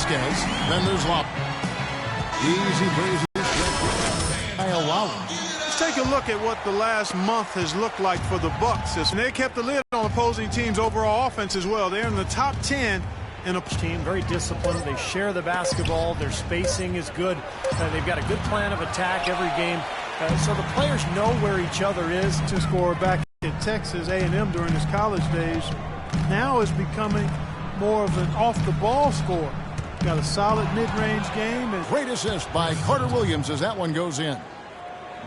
Vasquez. Then there's Lop. Easy breezy. Kyle Lowry. Let's take a look at what the last month has looked like for the Bucks. And they kept the lid on opposing teams' overall offense as well. They're in the top 10 in a team, very disciplined. They share the basketball. Their spacing is good. They've got a good plan of attack every game. So the players know where each other is. to score back at Texas A&M during his college days. Now is becoming more of an off-the-ball scorer. Got a solid mid-range game. And great assist by Carter Williams as that one goes in.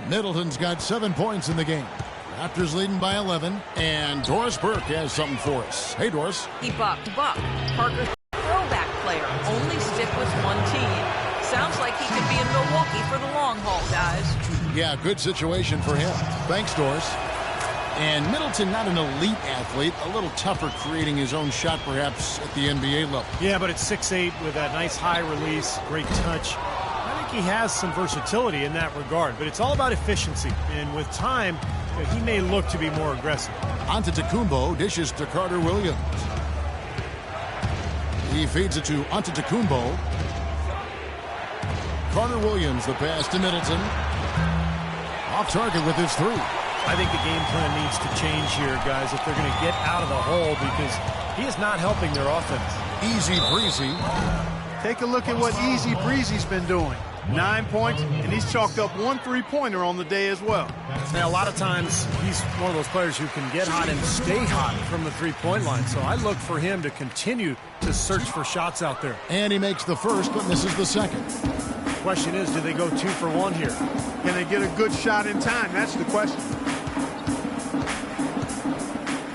Middleton's got 7 points in the game. Raptors leading by 11. And Doris Burke has something for us. Hey, Doris. Buck. Parker's throwback player. Only stick with one team. Sounds like he could be in Milwaukee for the long haul, guys. Yeah, good situation for him. Thanks, Doris. And Middleton, not an elite athlete, a little tougher creating his own shot perhaps at the NBA level. Yeah, but at 6'8" with that nice high release, great touch. I think he has some versatility in that regard, but it's all about efficiency. And with time, he may look to be more aggressive. Antetokounmpo dishes to Carter Williams. He feeds it to Antetokounmpo. Carter Williams, the pass to Middleton. Off target with his three. I think the game plan needs to change here, guys, if they're going to get out of the hole, because he is not helping their offense. Easy breezy. take a look at what Easy Breezy's been doing. 9 points, and he's chalked up 1 3-pointer on the day as well. Now, a lot of times, he's one of those players who can get hot and stay hot from the three-point line. So I look for him to continue to search for shots out there. And he makes the first, but misses the second. Question is, do they go 2 for 1 here? Can they get a good shot in time? That's the question.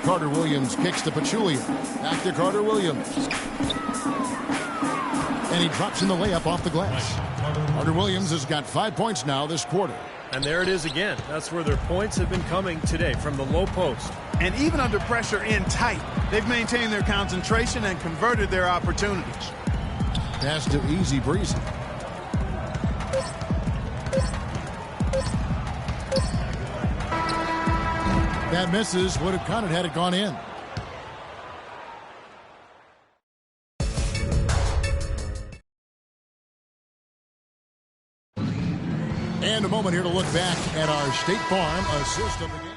Carter Williams kicks to Pachulia. Back to Carter Williams. And he drops in the layup off the glass. Carter Williams has got 5 points now this quarter. And there it is again. That's where their points have been coming today, from the low post. And even under pressure in tight, they've maintained their concentration and converted their opportunities. Pass to Easy Breezy. That misses. Would have counted had it gone in. And a moment here to look back at our State Farm assist of the game.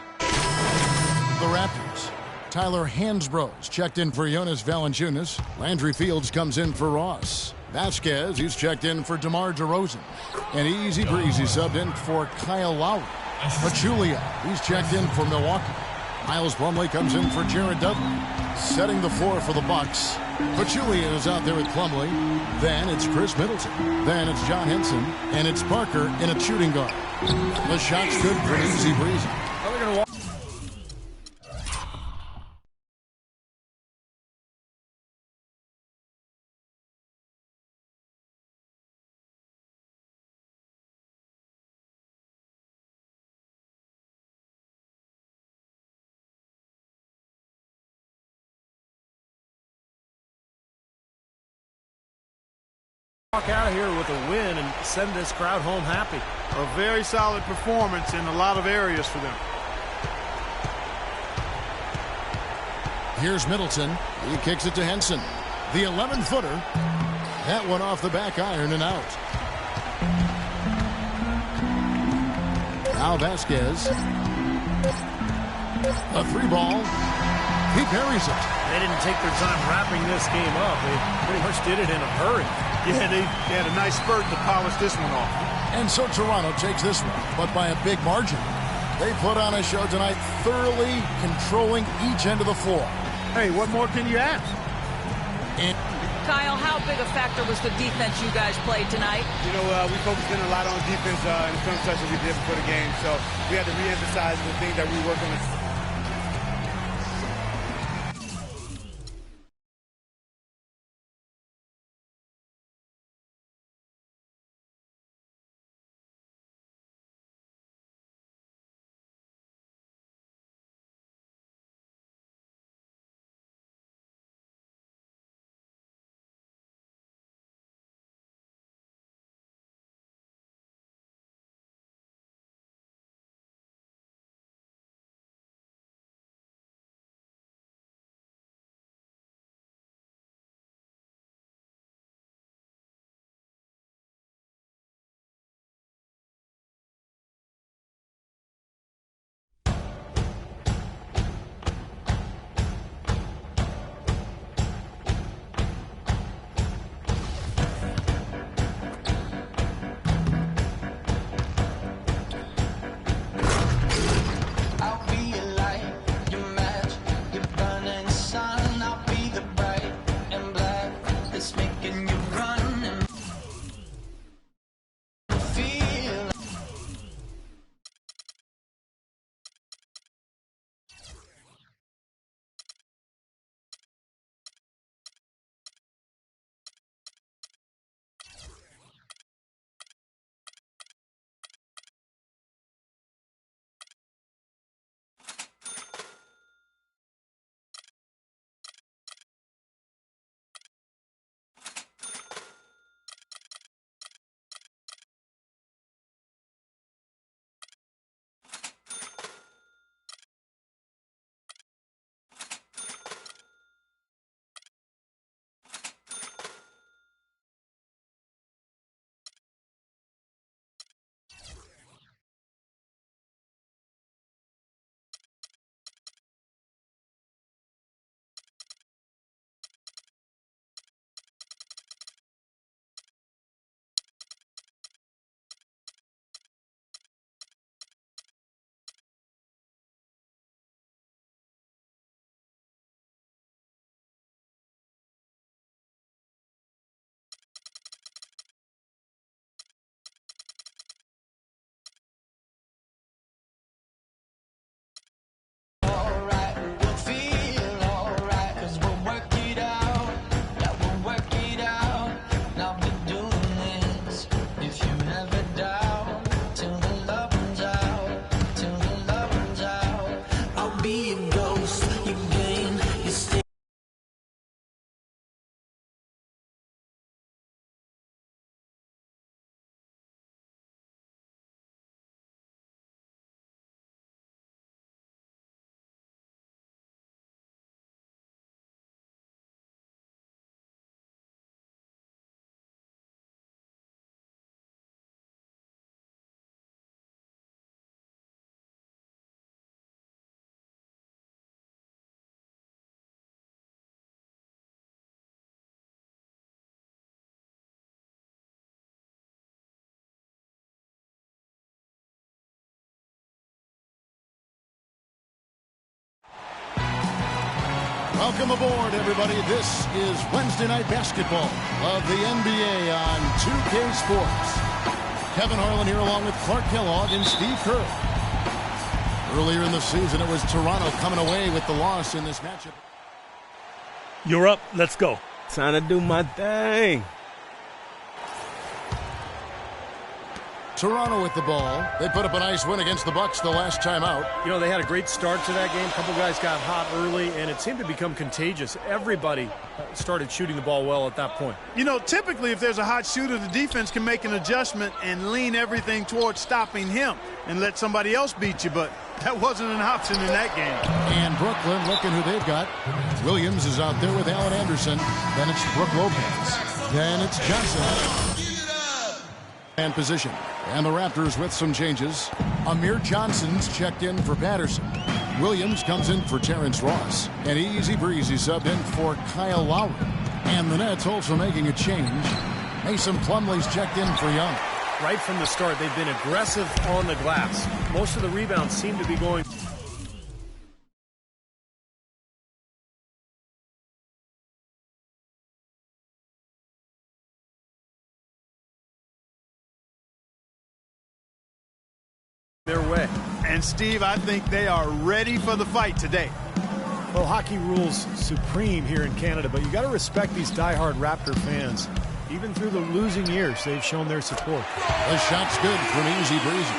The Raptors. Tyler Hansbrough's checked in for Jonas Valanciunas. Landry Fields comes in for Ross. Vasquez, he's checked in for DeMar DeRozan. And Easy Breezy subbed in for Kyle Lowry. Pachulia, he's checked in for Milwaukee. Miles Plumlee comes in for Jared Dudley. Setting the floor for the Bucks. Pachulia is out there with Plumlee. Then it's Chris Middleton. Then it's John Henson. And it's Parker in a shooting guard. The shot's good for Easy Breezy. Walk out of here with a win and send this crowd home happy. A very solid performance in a lot of areas for them. Here's Middleton. He kicks it to Henson. The 11-footer. That one off the back iron and out. Now Vasquez. A 3-ball. He parries it. They didn't take their time wrapping this game up. They pretty much did it in a hurry. Yeah, they had a nice spurt to polish this one off. And so Toronto takes this one, but by a big margin. They put on a show tonight, thoroughly controlling each end of the floor. Hey, what more can you ask? And Kyle, how big a factor was the defense you guys played tonight? You know, we focused in a lot on defense in the film sessions we did before the game, so we had to reemphasize the things that we worked on. Welcome aboard, everybody. This is Wednesday Night Basketball of the NBA on 2K Sports. Kevin Harlan here along with Clark Kellogg and Steve Kerr. Earlier in the season, it was Toronto coming away with the loss in this matchup. You're up. Let's go. Time to do my thing. Toronto with the ball. They put up a nice win against the Bucks the last time out. You know, they had a great start to that game. A couple guys got hot early, and it seemed to become contagious. Everybody started shooting the ball well at that point. You know, typically if there's a hot shooter, the defense can make an adjustment and lean everything towards stopping him and let somebody else beat you, but that wasn't an option in that game. And Brooklyn, looking who they've got. Williams is out there with Allen Anderson. Then it's Brook Lopez. Then it's Johnson. And position. And the Raptors with some changes. Amir Johnson's checked in for Patterson. Williams comes in for Terrence Ross. And Easy Breezy subbed in for Kyle Lowry. And the Nets also making a change. Mason Plumlee's checked in for Young. Right from the start, they've been aggressive on the glass. Most of the rebounds seem to be going their way. And Steve, I think they are ready for the fight today. Well, hockey rules supreme here in Canada, but you got to respect these diehard Raptor fans. Even through the losing years, they've shown their support. The shot's good from Easy Breezy.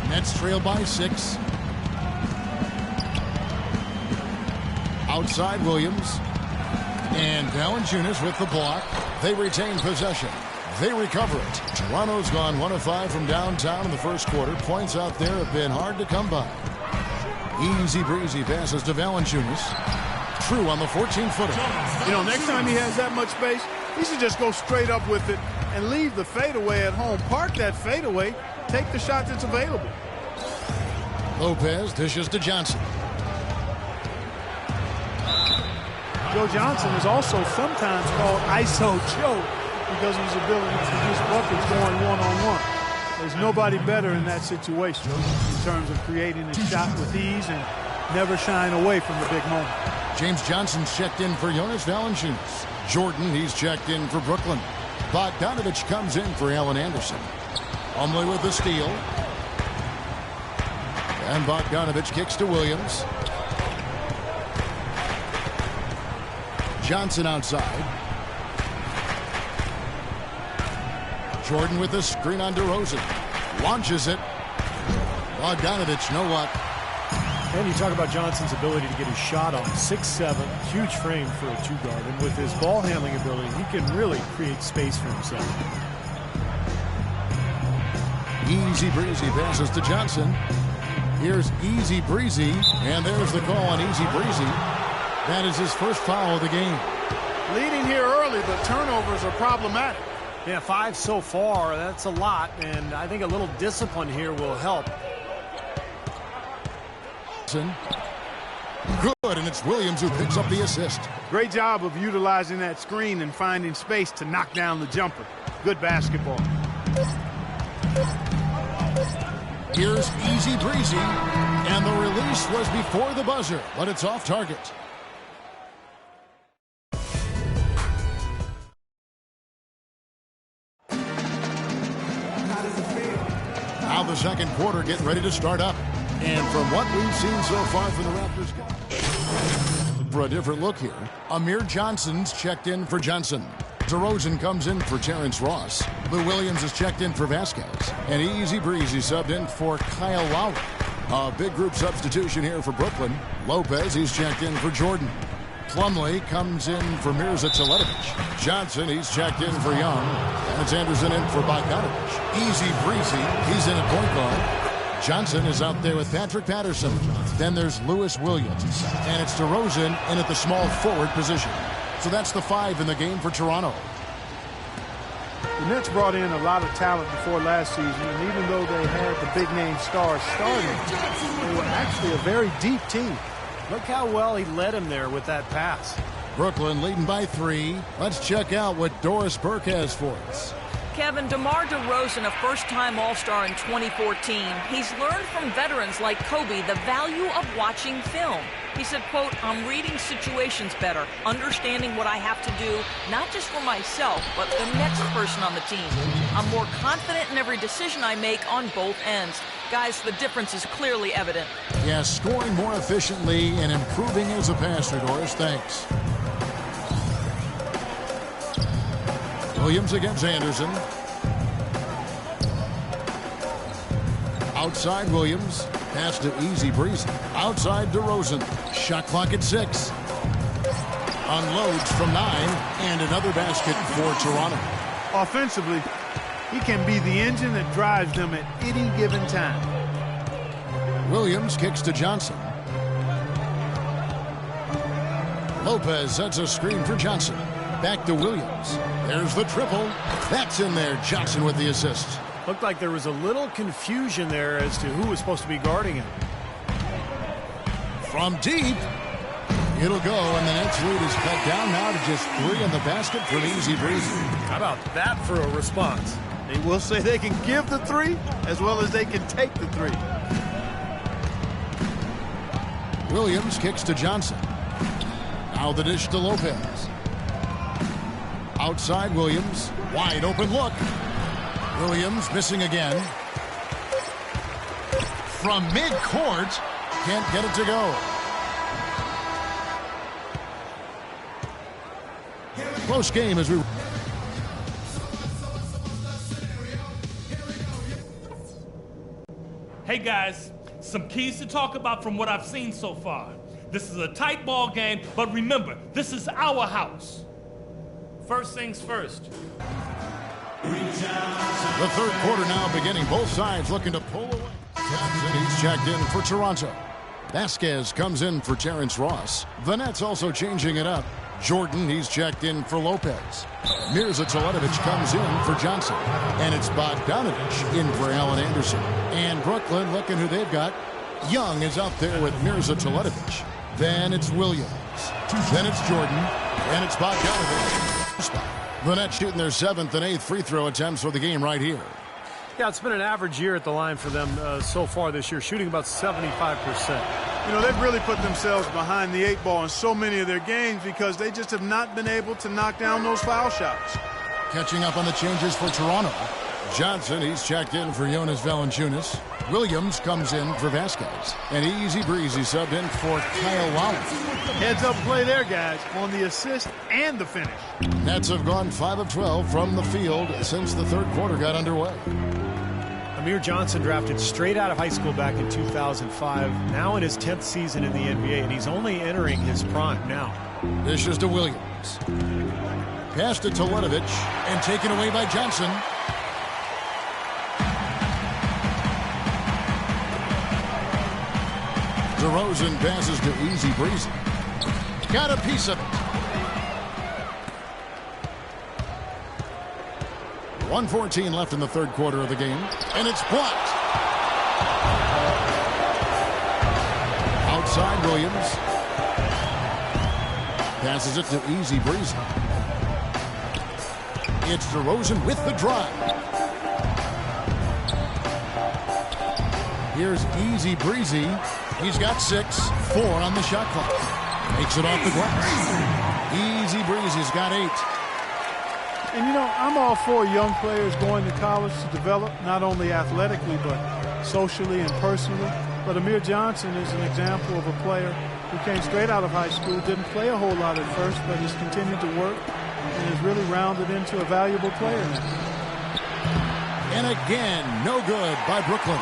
Nets trail by 6. Outside Williams. And Valanciunas with the block. They retain possession. They recover it. Toronto's gone 1 of 5 from downtown in the first quarter. Points out there have been hard to come by. Easy Breezy passes to Valanciunas. True on the 14-footer. You know, next time he has that much space, he should just go straight up with it and leave the fadeaway at home. Park that fadeaway. Take the shot that's available. Lopez dishes to Johnson. Joe Johnson is also sometimes called ISO Joe because of his ability to produce buckets going one-on-one. There's nobody better in that situation in terms of creating a shot with ease and never shying away from the big moment. James Johnson's checked in for Jonas Valanciunas. Jordan, he's checked in for Brooklyn. Bogdanovich comes in for Allen Anderson. Umley with the steal. And Bogdanovich kicks to Williams. Johnson outside. Jordan with the screen on DeRozan. Launches it. Bogdanovich, no luck. And you talk about Johnson's ability to get his shot on. 6'7", huge frame for a two-guard. And with his ball handling ability, he can really create space for himself. Easy breezy passes to Johnson. Here's Easy Breezy, and there's the call on Easy Breezy. That is his first foul of the game. Leading here early, but turnovers are problematic. Yeah, 5 so far. That's a lot, and I think a little discipline here will help. Good, and it's Williams who picks up the assist. Great job of utilizing that screen and finding space to knock down the jumper. Good basketball. Here's Easy Breezy, and the release was before the buzzer, but it's off target. Now the second quarter getting ready to start up. And from what we've seen so far from the Raptors, for a different look here, Amir Johnson's checked in for Johnson. DeRozan comes in for Terrence Ross. Lou Williams is checked in for Vasquez. And Easy Breezy subbed in for Kyle Lowry. A big group substitution here for Brooklyn. Lopez, he's checked in for Jordan. Plumlee comes in for Mirza Teletovic. Johnson, he's checked in for Young. And it's Anderson in for Bogdanovich. Easy Breezy, he's in at point guard. Johnson is out there with Patrick Patterson. Then there's Lewis Williams. And it's DeRozan in at the small forward position. So that's the 5 in the game for Toronto. The Nets brought in a lot of talent before last season, and even though they had the big-name stars starting, they were actually a very deep team. Look how well he led him there with that pass. Brooklyn leading by 3. Let's check out what Doris Burke has for us. Kevin, DeMar DeRozan, a first-time All-Star in 2014. He's learned from veterans like Kobe the value of watching film. He said, quote, "I'm reading situations better, understanding what I have to do, not just for myself, but the next person on the team. I'm more confident in every decision I make on both ends." Guys, the difference is clearly evident. Yeah, scoring more efficiently and improving as a passer, Doris. Thanks. Williams against Anderson. Outside Williams. Pass to Easy Breezy. Outside DeRozan. Shot clock at 6. Unloads from 9. And another basket for Toronto. Offensively, he can be the engine that drives them at any given time. Williams kicks to Johnson. Lopez sets a screen for Johnson. Back to Williams. There's the triple. That's in there. Johnson with the assist. Looked like there was a little confusion there as to who was supposed to be guarding him. From deep. It'll go, and the Nets lead is cut down now to just 3 in the basket from Easy Breezy. How about that for a response? They will say they can give the 3 as well as they can take the 3. Williams kicks to Johnson. Now the dish to Lopez. Outside Williams. Wide open look. Williams missing again. From midcourt. Can't get it to go. Close game as we... Hey guys, some keys to talk about from what I've seen so far. This is a tight ball game, but remember, this is our house. First things first. The third quarter now beginning. Both sides looking to pull away. Johnson, he's checked in for Toronto. Vasquez comes in for Terrence Ross. The Nets also changing it up. Jordan, he's checked in for Lopez. Mirza Teletovic comes in for Johnson. And it's Bogdanovich in for Allen Anderson. And Brooklyn looking who they've got. Young is out there with Mirza Teletovic. Then it's Williams. Then it's Jordan. And it's Bogdanovich. The Nets shooting their 7th and 8th free throw attempts for the game right here. Yeah, it's been an average year at the line for them so far this year, shooting about 75%. You know, they've really put themselves behind the 8 ball in so many of their games because they just have not been able to knock down those foul shots. Catching up on the changes for Toronto. Johnson, he's checked in for Jonas Valanciunas. Williams comes in for Vasquez. And Easy Breezy subbed in for Kyle Lowry. Heads up play there, guys, on the assist and the finish. Nets have gone 5 of 12 from the field since the third quarter got underway. Amir Johnson drafted straight out of high school back in 2005, now in his 10th season in the NBA, and he's only entering his prime now. This is to Williams. Passed it to Lenovich and taken away by Johnson. DeRozan passes to Easy Breezy. Got a piece of it. 1:14 left in the third quarter of the game, and it's blocked. Outside Williams. Passes it to Easy Breezy. It's DeRozan with the drive. Here's Easy Breezy. He's got 6, 4 on the shot clock. Makes it off the glass. Easy Breezy's got 8. And, you know, I'm all for young players going to college to develop, not only athletically, but socially and personally. But Amir Johnson is an example of a player who came straight out of high school, didn't play a whole lot at first, but has continued to work and has really rounded into a valuable player now. And again, no good by Brooklyn.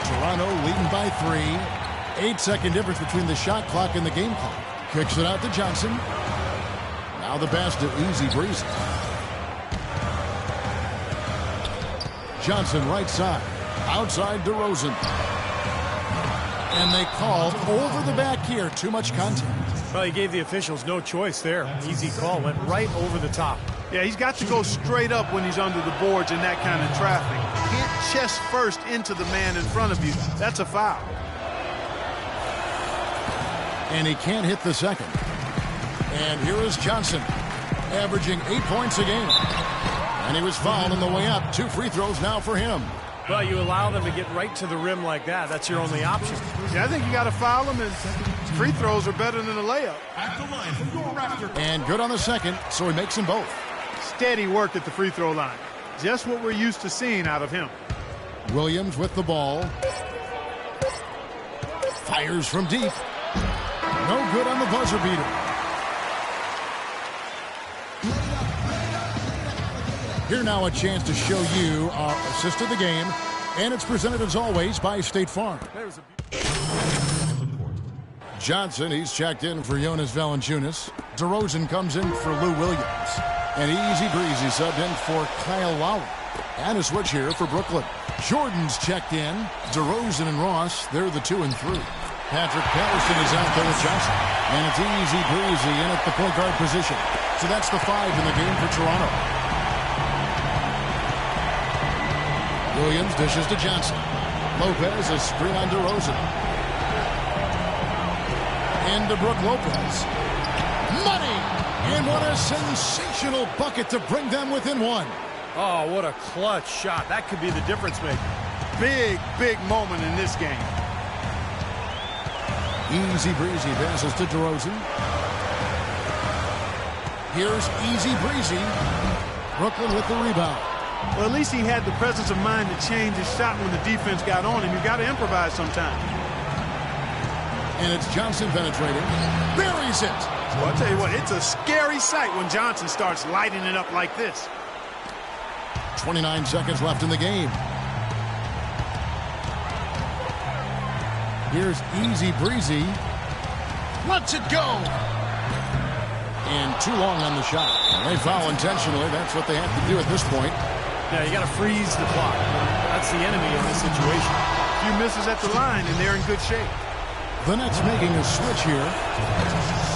Toronto leading by 3. 8-second difference between the shot clock and the game clock. Kicks it out to Johnson. Now the pass to Easy Breezy. Johnson right side. Outside DeRozan. And they called over the back here. Too much contact. Well, he gave the officials no choice there. Easy call. Went right over the top. Yeah, he's got to go straight up when he's under the boards in that kind of traffic. Hit chest first into the man in front of you. That's a foul. And he can't hit the second. And here is Johnson, averaging 8 points a game. And he was fouled on the way up. 2 free throws now for him. Well, you allow them to get right to the rim like that. That's your only option. Yeah, I think you got to foul them, and free throws are better than a layup. And good on the second, so he makes them both. Steady work at the free throw line. Just what we're used to seeing out of him. Williams with the ball. Fires from deep. No good on the buzzer beater. Here now a chance to show you our assist of the game. And it's presented as always by State Farm. Johnson, he's checked in for Jonas Valanciunas. DeRozan comes in for Lou Williams. And Easy Breezy subbed in for Kyle Lowry. And a switch here for Brooklyn. Jordan's checked in. DeRozan and Ross, they're the 2 and 3. Patrick Patterson is out there with Johnson. And it's Easy Breezy in at the point guard position. So that's the 5 in the game for Toronto. Williams dishes to Johnson. Lopez, a screen on DeRozan. Into Brook Lopez. Money! And what a sensational bucket to bring them within 1. Oh, what a clutch shot. That could be the difference maker. Big, big moment in this game. Easy Breezy passes to DeRozan. Here's Easy Breezy. Brooklyn with the rebound. Well, at least he had the presence of mind to change his shot when the defense got on him. You got to improvise sometimes. And it's Johnson penetrating. Buries it. Well, I'll tell you what, it's a scary sight when Johnson starts lighting it up like this. 29 seconds left in the game. Here's Easy Breezy. Lets it go. And too long on the shot. They foul intentionally. That's what they have to do at this point. Yeah, you got to freeze the clock. That's the enemy in this situation. A few misses at the line, and they're in good shape. The Nets making a switch here.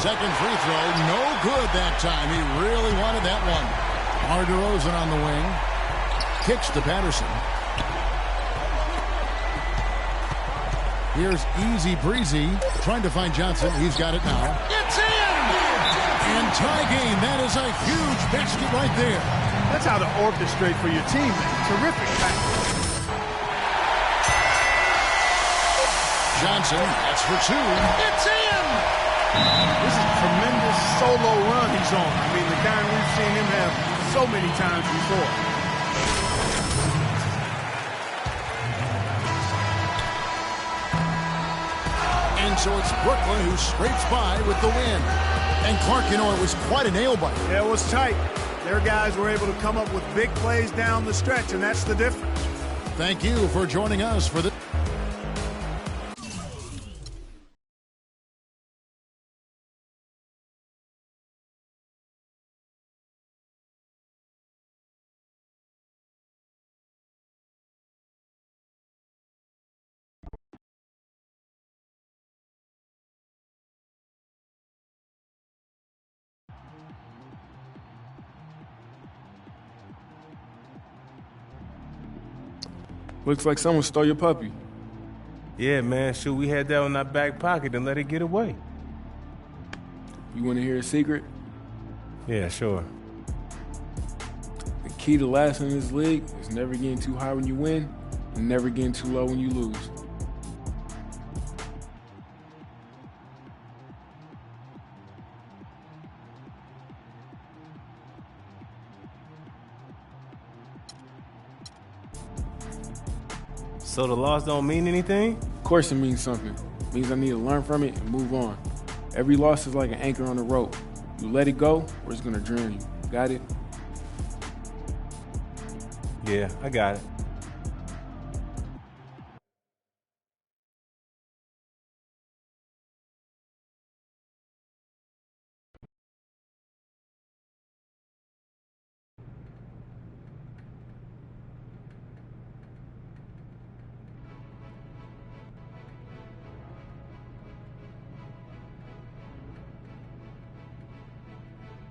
Second free throw. No good that time. He really wanted that one. DeRozan on the wing. Kicks to Patterson. Here's Easy Breezy trying to find Johnson. He's got it now. It's in! And tie game. That is a huge basket right there. That's how to orchestrate for your team, man. Terrific pass. Johnson, that's for two. It's in! This is a tremendous solo run he's on. I mean, the kind we've seen him have so many times before. And so it's Brooklyn who scrapes by with the win. And Clark, you know, it was quite a nail-biter. Yeah, it was tight. Their guys were able to come up with big plays down the stretch, and that's the difference. Thank you for joining us for this. Looks like someone stole your puppy. Yeah, man, shoot, we had that in our back pocket and let it get away. You want to hear a secret? Yeah, sure. The key to lasting in this league is never getting too high when you win and never getting too low when you lose. So the loss don't mean anything? Of course it means something. It means I need to learn from it and move on. Every loss is like an anchor on a rope. You let it go or it's gonna drown you. Got it? Yeah, I got it.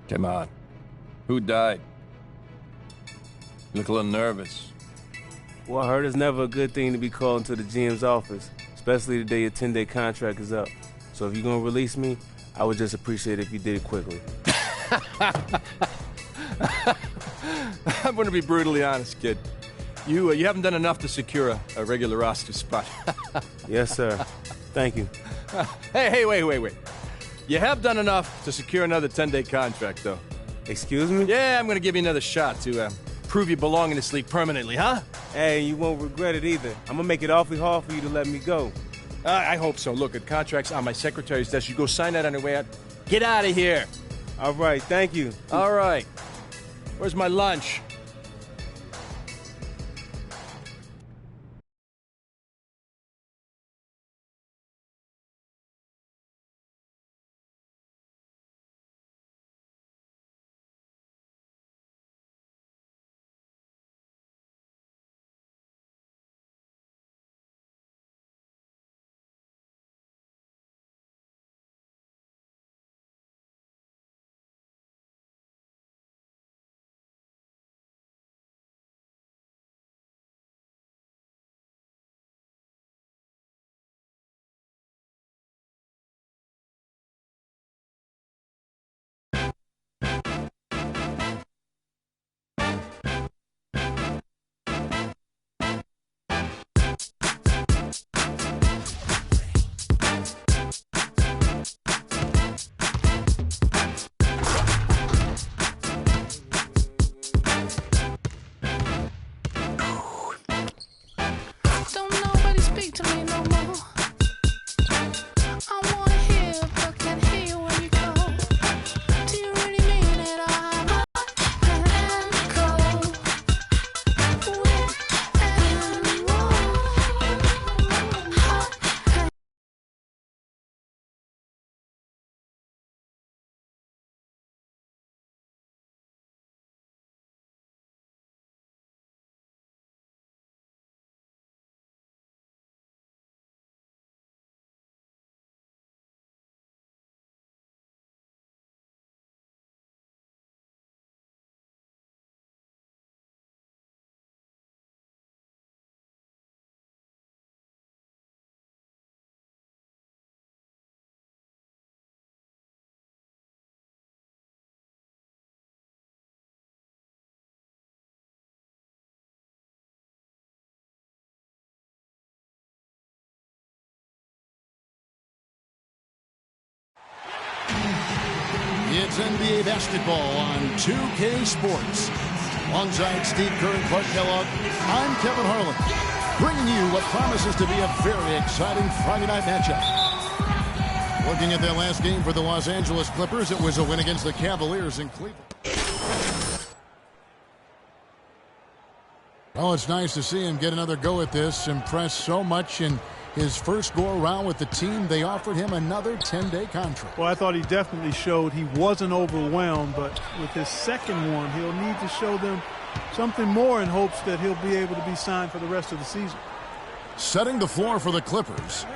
Come on. Who died? You look a little nervous. Well, I heard it's never a good thing to be called into the GM's office, especially the day your 10-day contract is up. So if you're gonna release me, I would just appreciate it if you did it quickly. I'm gonna be brutally honest, kid. You haven't done enough to secure a regular roster spot. Yes, sir. Thank you. Hey, wait. You have done enough to secure another 10-day contract, though. Excuse me? Yeah, I'm gonna give you another shot to prove you belong in this league permanently, huh? Hey, you won't regret it either. I'm gonna make it awfully hard for you to let me go. I hope so. Look, the contract's on my secretary's desk. You go sign that on your way out. Get out of here. All right, thank you. All right. Where's my lunch? It's NBA basketball on 2K Sports. Alongside Steve Kerr and Clark Kellogg, I'm Kevin Harlan, bringing you what promises to be a very exciting Friday night matchup. Looking at their last game for the Los Angeles Clippers, it was a win against the Cavaliers in Cleveland. Oh, it's nice to see him get another go at this. Impressed so much in his first go-around with the team, they offered him another 10-day contract. Well, I thought he definitely showed he wasn't overwhelmed, but with his second one, he'll need to show them something more in hopes that he'll be able to be signed for the rest of the season. Setting the floor for the Clippers,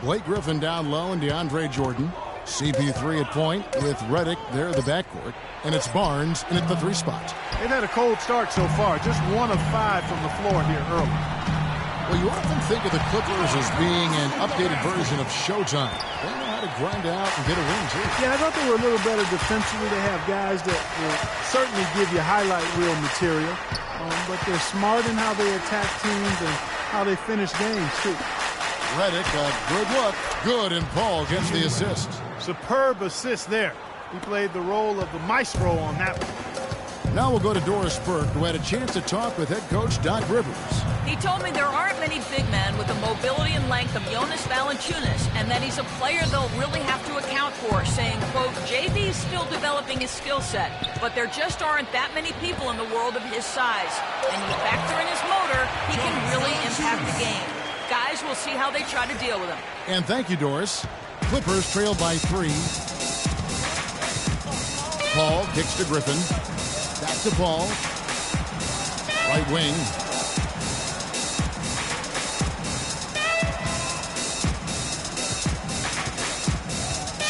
Blake Griffin down low and DeAndre Jordan. CP3 at point with Redick there in the backcourt. And it's Barnes in at the 3 spot. They've had a cold start so far. Just 1 of 5 from the floor here early. Well, you often think of the Clippers as being an updated version of Showtime. They know how to grind out and get a win, too. Yeah, I thought they were a little better defensively. They have guys that will certainly give you highlight reel material. But they're smart in how they attack teams and how they finish games, too. Redick, a good look. Good, and Paul gets the assist. Superb assist there. He played the role of the maestro on that one. Now we'll go to Doris Burke, who had a chance to talk with head coach Doc Rivers. He told me there aren't many big men with the mobility and length of Jonas Valanciunas, and that he's a player they'll really have to account for, saying, quote, JV's still developing his skill set, but there just aren't that many people in the world of his size. And you factor in his motor, he can really impact the game. Guys, we'll see how they try to deal with him. And thank you, Doris. Clippers trail by 3. Paul kicks to Griffin. Back to Paul. Right wing.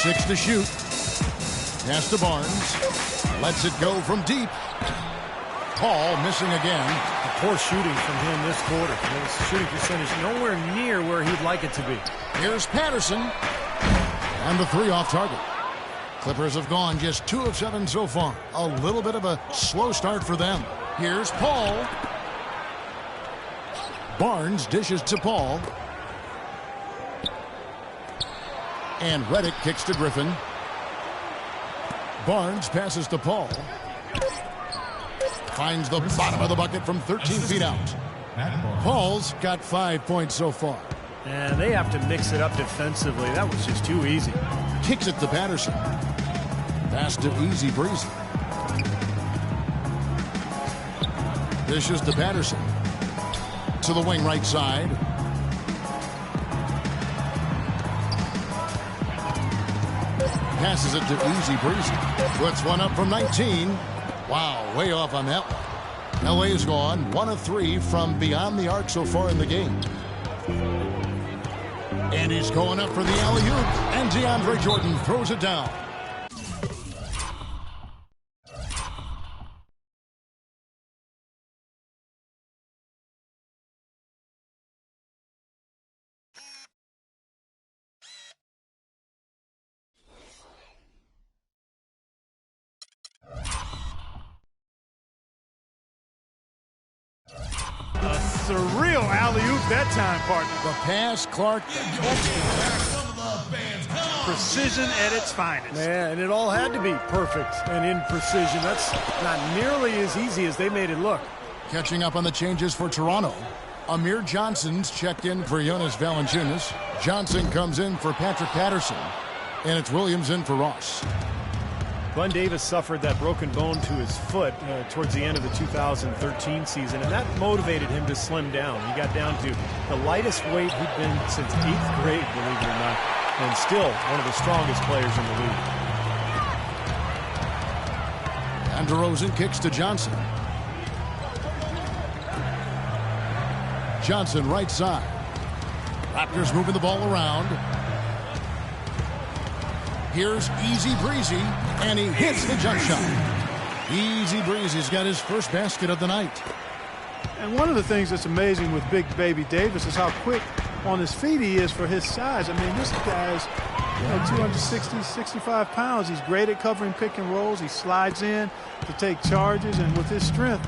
Six to shoot. Pass to Barnes. Lets it go from deep. Paul missing again. Poor shooting from him this quarter. His shooting percentage nowhere near where he'd like it to be. Here's Patterson. And the 3 off target. Clippers have gone just 2 of 7 so far. A little bit of a slow start for them. Here's Paul. Barnes dishes to Paul. And Redick kicks to Griffin. Barnes passes to Paul. Finds the bottom of the bucket from 13 feet out. Paul's got 5 points so far. And they have to mix it up defensively. That was just too easy. Kicks it to Patterson. Pass to Easy Breezy. Dishes to Patterson. To the wing right side. Passes it to Easy Breezy. Puts one up from 19. Wow, way off on that one. LA's gone 1 of 3 from beyond the arc so far in the game. And he's going up for the alley-oop, and DeAndre Jordan throws it down. Surreal alley-oop that time, partner. The pass, Clark. Precision at its finest. Yeah, and it all had to be perfect and in precision. That's not nearly as easy as they made it look. Catching up on the changes for Toronto. Amir Johnson's checked in for Jonas Valanciunas. Johnson comes in for Patrick Patterson. And it's Williams in for Ross. Glenn Davis suffered that broken bone to his foot towards the end of the 2013 season, and that motivated him to slim down. He got down to the lightest weight he'd been since 8th grade, believe it or not, and still one of the strongest players in the league. And DeRozan kicks to Johnson. Johnson right side. Raptors moving the ball around. Here's Easy Breezy, and he hits the jump shot. Easy Breezy's got his first basket of the night. And one of the things that's amazing with Big Baby Davis is how quick on his feet he is for his size. I mean, this guy's 260, 65 pounds. He's great at covering pick and rolls. He slides in to take charges, and with his strength,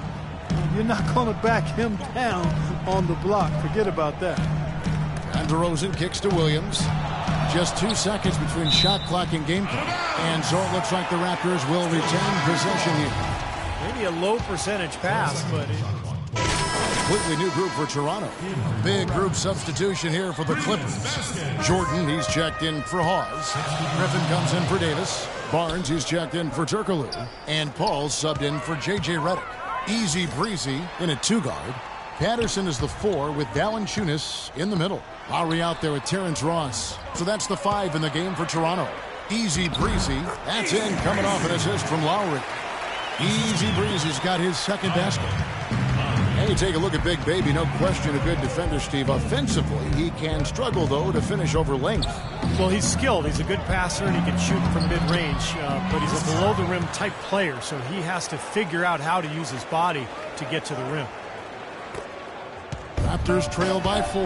you're not going to back him down on the block. Forget about that. And DeRozan kicks to Williams. Just 2 seconds between shot clock and game clock. And so it looks like the Raptors will retain possession here. Maybe a low percentage pass, but Completely new group for Toronto. Big group substitution here for the Clippers. Jordan, he's checked in for Hawes. Griffin comes in for Davis. Barnes, he's checked in for Turkoglu. And Paul subbed in for J.J. Redick. Easy breezy in a 2-guard. Patterson is the 4 with Valanciunas in the middle. Lowry out there with Terrence Ross. So that's the 5 in the game for Toronto. Easy breezy. That's in, coming off an assist from Lowry. Easy breezy's got his second basket. And you take a look at Big Baby, no question a good defender, Steve. Offensively, he can struggle, though, to finish over length. Well, he's skilled. He's a good passer, and he can shoot from mid-range, but he's a below-the-rim type player, so he has to figure out how to use his body to get to the rim. Raptors trail by 4.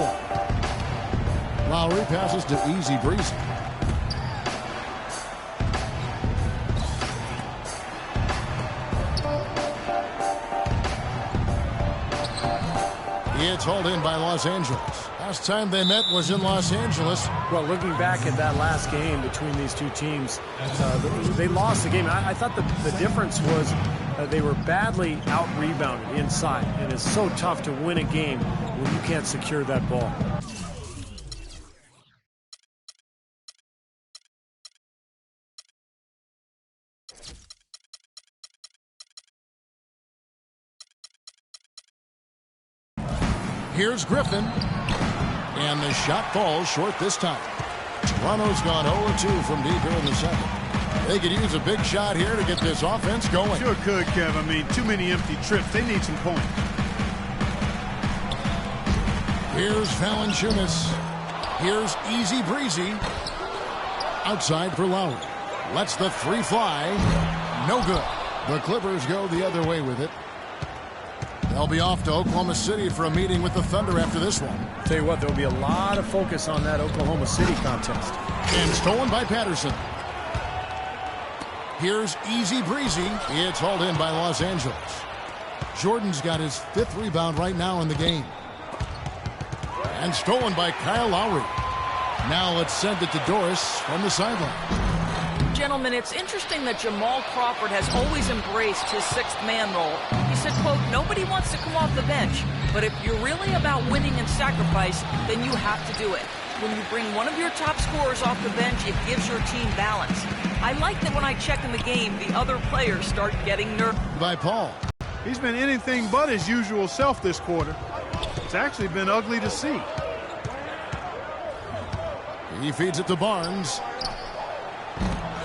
Lowry passes to Easy Breezy. It's hauled in by Los Angeles. Last time they met was in Los Angeles. Well, looking back at that last game between these two teams, they lost the game. I thought the difference was they were badly out-rebounded inside, and it's so tough to win a game when you can't secure that ball. Here's Griffin. And the shot falls short this time. Toronto's gone 0-2 from deep here in the second. They could use a big shot here to get this offense going. Sure could, Kev. I mean, too many empty trips. They need some points. Here's Valanciunas. Here's Easy Breezy. Outside for Lowry. Lets the 3 fly. No good. The Clippers go the other way with it. They'll be off to Oklahoma City for a meeting with the Thunder after this one. Tell you what, there'll be a lot of focus on that Oklahoma City contest. And stolen by Patterson. Here's Easy Breezy. It's hauled in by Los Angeles. Jordan's got his 5th rebound right now in the game. And stolen by Kyle Lowry. Now let's send it to Doris from the sideline. Gentlemen, it's interesting that Jamal Crawford has always embraced his 6th man role. He said, quote, nobody wants to come off the bench, but if you're really about winning and sacrifice, then you have to do it. When you bring one of your top scorers off the bench, it gives your team balance. I like that when I check in the game, the other players start getting nervous. By Paul. He's been anything but his usual self this quarter. It's actually been ugly to see. He feeds it to Barnes.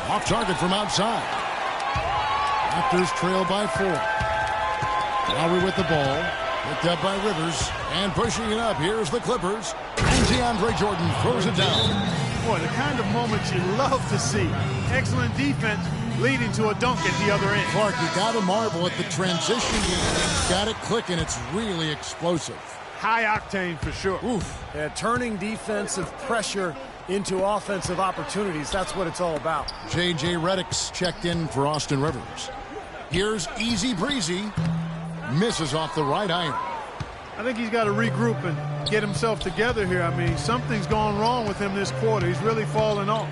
Off target from outside. Raptors trail by 4. Lowry with the ball. Picked up by Rivers. And pushing it up. Here's the Clippers. And DeAndre Jordan throws it down. Boy, the kind of moments you love to see. Excellent defense leading to a dunk at the other end. Clark, you got to marvel at the transition game. He's got it clicking. It's really explosive. High octane for sure. Oof. Yeah, turning defensive pressure into offensive opportunities. That's what it's all about. J.J. Redick's checked in for Austin Rivers. Here's Easy Breezy. Misses off the right iron. I think he's got to regroup and get himself together here. I mean, something's gone wrong with him this quarter. He's really fallen off.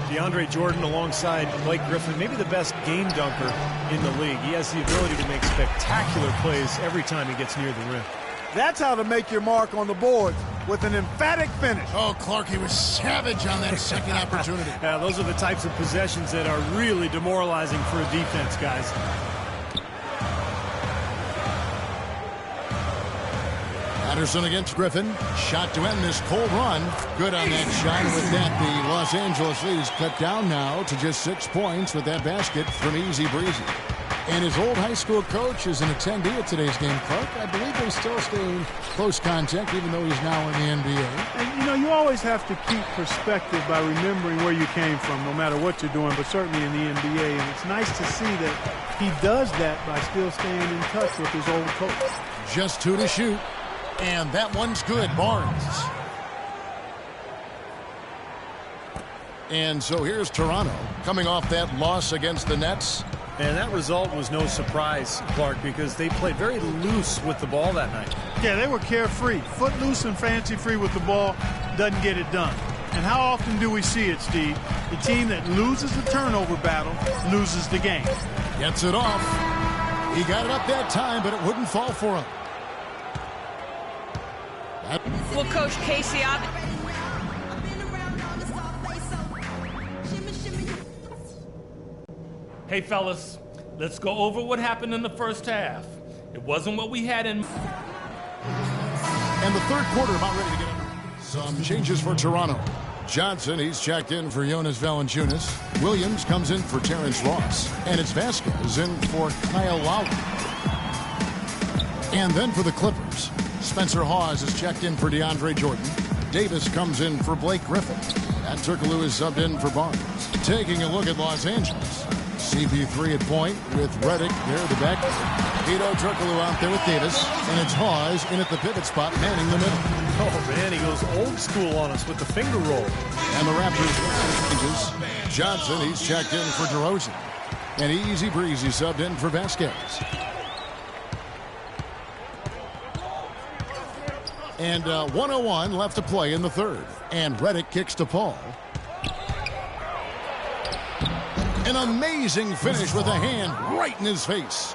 DeAndre Jordan alongside Blake Griffin, maybe the best game dunker in the league. He has the ability to make spectacular plays every time he gets near the rim. That's how to make your mark on the board, with an emphatic finish. Oh, Clark, he was savage on that second opportunity. Yeah, those are the types of possessions that are really demoralizing for a defense, guys. Patterson against Griffin. Shot to end this cold run. Good on that shot. With that, the Los Angeles lead is cut down now to just 6 points with that basket from Easy Breezy. And his old high school coach is an attendee at today's game, Clark. I believe they still stay in close contact, even though he's now in the NBA. And, you know, you always have to keep perspective by remembering where you came from, no matter what you're doing, but certainly in the NBA. And it's nice to see that he does that by still staying in touch with his old coach. Just 2 to shoot. And that one's good, Barnes. And so here's Toronto, coming off that loss against the Nets. And that result was no surprise, Clark, because they played very loose with the ball that night. Yeah, they were carefree. Footloose and fancy-free with the ball. Doesn't get it done. And how often do we see it, Steve? The team that loses the turnover battle loses the game. Gets it off. He got it up that time, but it wouldn't fall for him. Well, Coach Casey, Hey, fellas, let's go over what happened in the first half. It wasn't what we had in... And the third quarter about ready to get under. Some changes for Toronto. Johnson, he's checked in for Jonas Valanciunas. Williams comes in for Terrence Ross. And it's Vasquez in for Kyle Lowry. And then for the Clippers, Spencer Hawes is checked in for DeAndre Jordan. Davis comes in for Blake Griffin. And Turkoglu is subbed in for Barnes. Taking a look at Los Angeles. CP3 at point with Redick there at the back. Hedo Turkoglu out there with Davis. And it's Hawes in at the pivot spot, manning the middle. Oh, man, he goes old school on us with the finger roll. And the Raptors changes. Johnson, he's checked in for DeRozan. And easy breezy subbed in for Vasquez. And 1:01 left to play in the third. And Redick kicks to Paul. An amazing finish with a hand right in his face.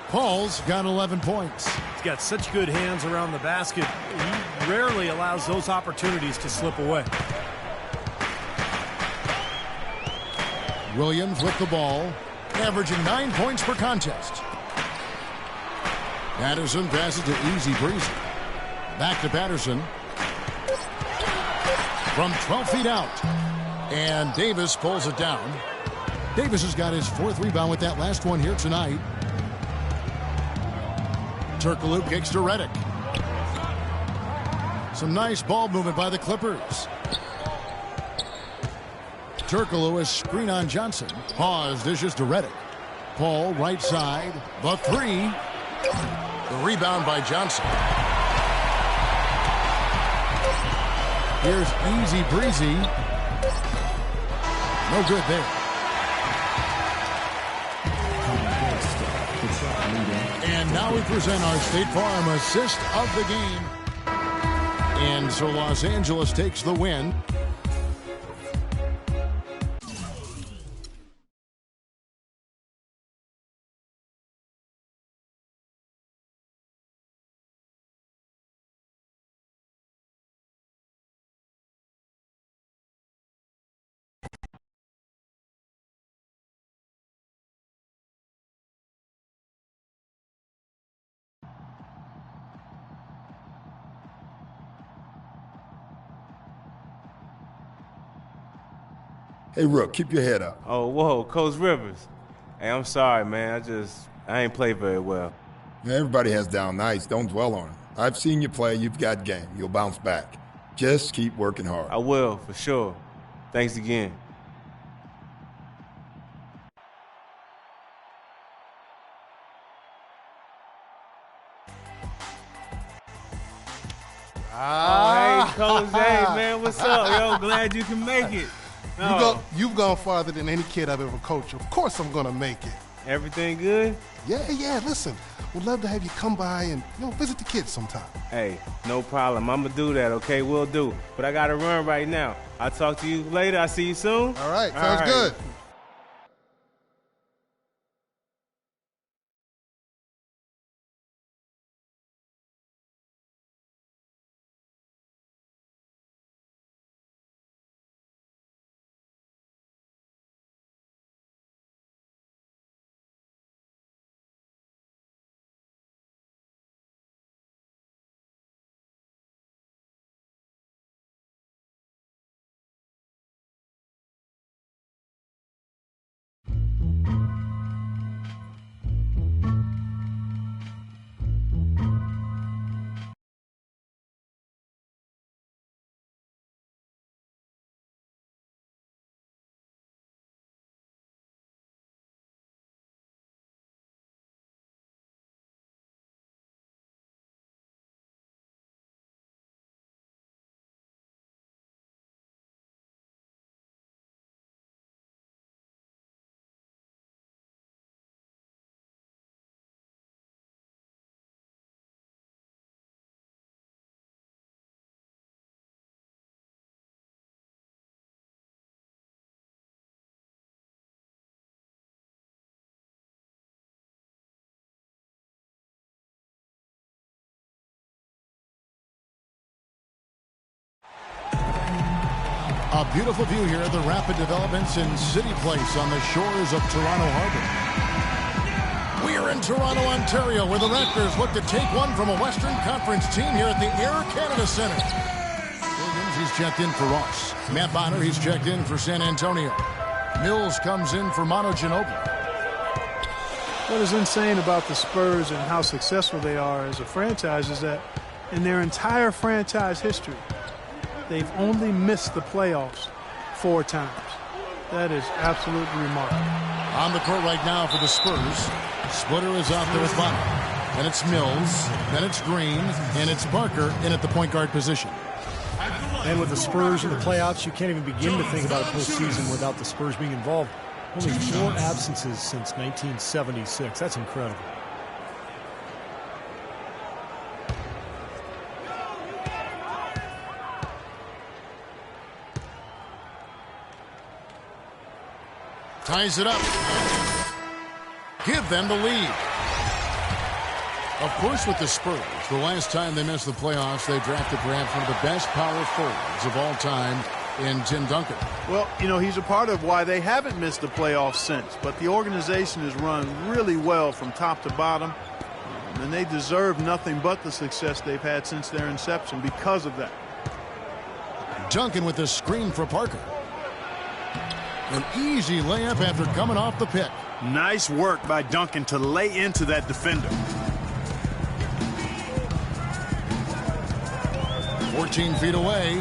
Paul's got 11 points. He's got such good hands around the basket. He rarely allows those opportunities to slip away. Williams with the ball, averaging 9 points per contest. Patterson passes to Easy Breezy. Back to Patterson. From 12 feet out. And Davis pulls it down. Davis has got his fourth rebound with that last one here tonight. Turkoglu kicks to Redick. Some nice ball movement by the Clippers. Turkoglu is screen on Johnson. Hawes dishes to Redick. Paul right side. The three. The rebound by Johnson. Here's Easy Breezy. No good there. And now we present our State Farm assist of the game. And so Los Angeles takes the win. Hey, Rook, keep your head up. Oh, whoa, Coach Rivers. Hey, I'm sorry, man. I ain't played very well. Everybody has down nights. Don't dwell on it. I've seen you play. You've got game. You'll bounce back. Just keep working hard. I will, for sure. Thanks again. Oh, hey, Coach. Hey, man, what's up? Yo, glad you can make it. No. You've gone farther than any kid I've ever coached. Of course I'm going to make it. Everything good? Yeah. Listen, we'd love to have you come by and visit the kids sometime. Hey, no problem. I'm going to do that, okay? We'll do. But I got to run right now. I'll talk to you later. I'll see you soon. All right. Sounds good. A beautiful view here of the rapid developments in City Place on the shores of Toronto Harbor. We're in Toronto, Ontario, where the Raptors look to take one from a Western Conference team here at the Air Canada Centre. Williams, he's checked in for Ross. Matt Bonner, he's checked in for San Antonio. Mills comes in for Manu Ginobili. What is insane about the Spurs and how successful they are as a franchise is that in their entire franchise history, they've only missed the playoffs 4 times. That is absolutely remarkable. On the court right now for the Spurs. Splitter is out there with Bonner. Then it's Mills. Then it's Green. And it's Parker in at the point guard position. And with the Spurs in the playoffs, you can't even begin to think about a postseason without the Spurs being involved. Only 4 absences since 1976. That's incredible. Ties it up. Give them the lead. Of course, with the Spurs, the last time they missed the playoffs, they drafted perhaps one of the best power forwards of all time in Tim Duncan. Well, you know, he's a part of why they haven't missed the playoffs since. But the organization has run really well from top to bottom. And they deserve nothing but the success they've had since their inception because of that. Duncan with the screen for Parker. An easy layup after coming off the pick. Nice work by Duncan to lay into that defender. 14 feet away.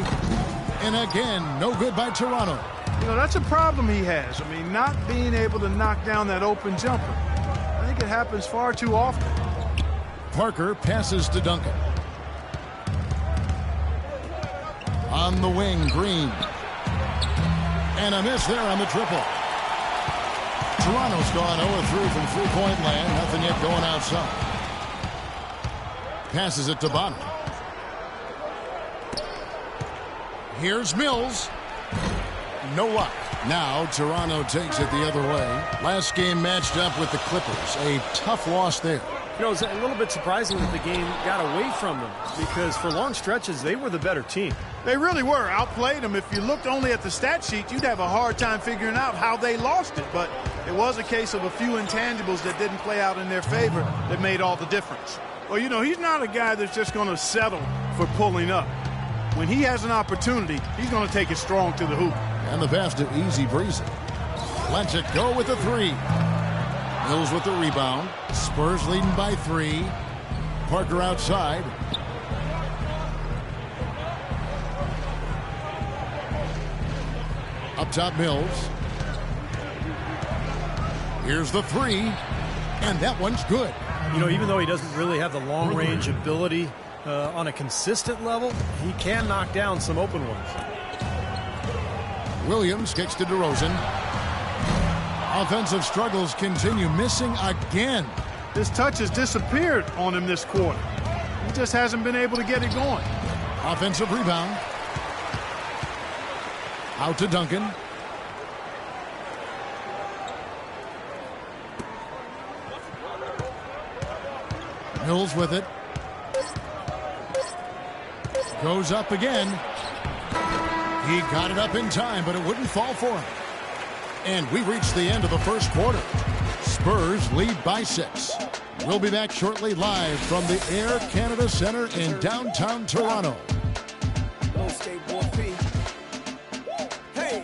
And again, no good by Toronto. You know, that's a problem he has. I mean, not being able to knock down that open jumper. I think it happens far too often. Parker passes to Duncan. On the wing, Green. And a miss there on the triple. Toronto's gone 0-3 from three-point land. Nothing yet going outside. Passes it to Bonner. Here's Mills. No luck. Now Toronto takes it the other way. Last game matched up with the Clippers. A tough loss there. You know, it's a little bit surprising that the game got away from them because for long stretches, they were the better team. They really were. Outplayed them. If you looked only at the stat sheet, you'd have a hard time figuring out how they lost it. But it was a case of a few intangibles that didn't play out in their favor that made all the difference. Well, you know, he's not a guy that's just going to settle for pulling up. When he has an opportunity, he's going to take it strong to the hoop. And the pass to Easy Breezy. Lets it go with the 3. Mills with the rebound. Spurs leading by 3. Parker outside. Up top, Mills. Here's the 3. And that one's good. You know, even though he doesn't really have the long-range ability on a consistent level, he can knock down some open ones. Williams kicks to DeRozan. Offensive struggles continue, missing again. His touch has disappeared on him this quarter. He just hasn't been able to get it going. Offensive rebound. Out to Duncan. Mills with it. Goes up again. He got it up in time, but it wouldn't fall for him. And we reached the end of the first quarter. Spurs lead by 6. We'll be back shortly live from the Air Canada Centre in downtown Toronto. Hey,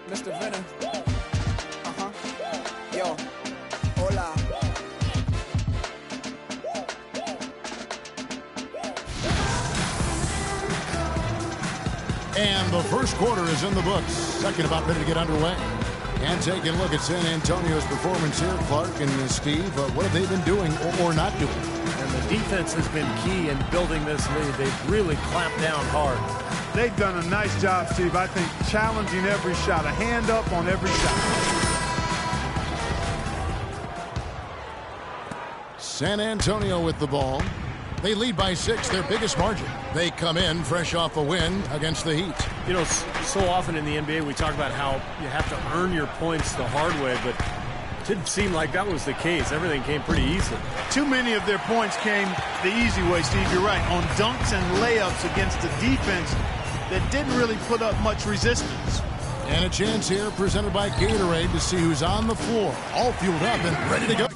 Mr. Venner. Yo, hola. And the first quarter is in the books. Second about ready to get underway. And taking a look at San Antonio's performance here, Clark and Steve. What have they been doing or not doing? And the defense has been key in building this lead. They've really clamped down hard. They've done a nice job, Steve. I think challenging every shot, a hand up on every shot. San Antonio with the ball. They lead by 6, their biggest margin. They come in fresh off a win against the Heat. You know, so often in the NBA we talk about how you have to earn your points the hard way, but it didn't seem like that was the case. Everything came pretty easily. Too many of their points came the easy way, Steve. You're right. On dunks and layups against the defense that didn't really put up much resistance. And a chance here presented by Gatorade to see who's on the floor. All fueled up and ready to go.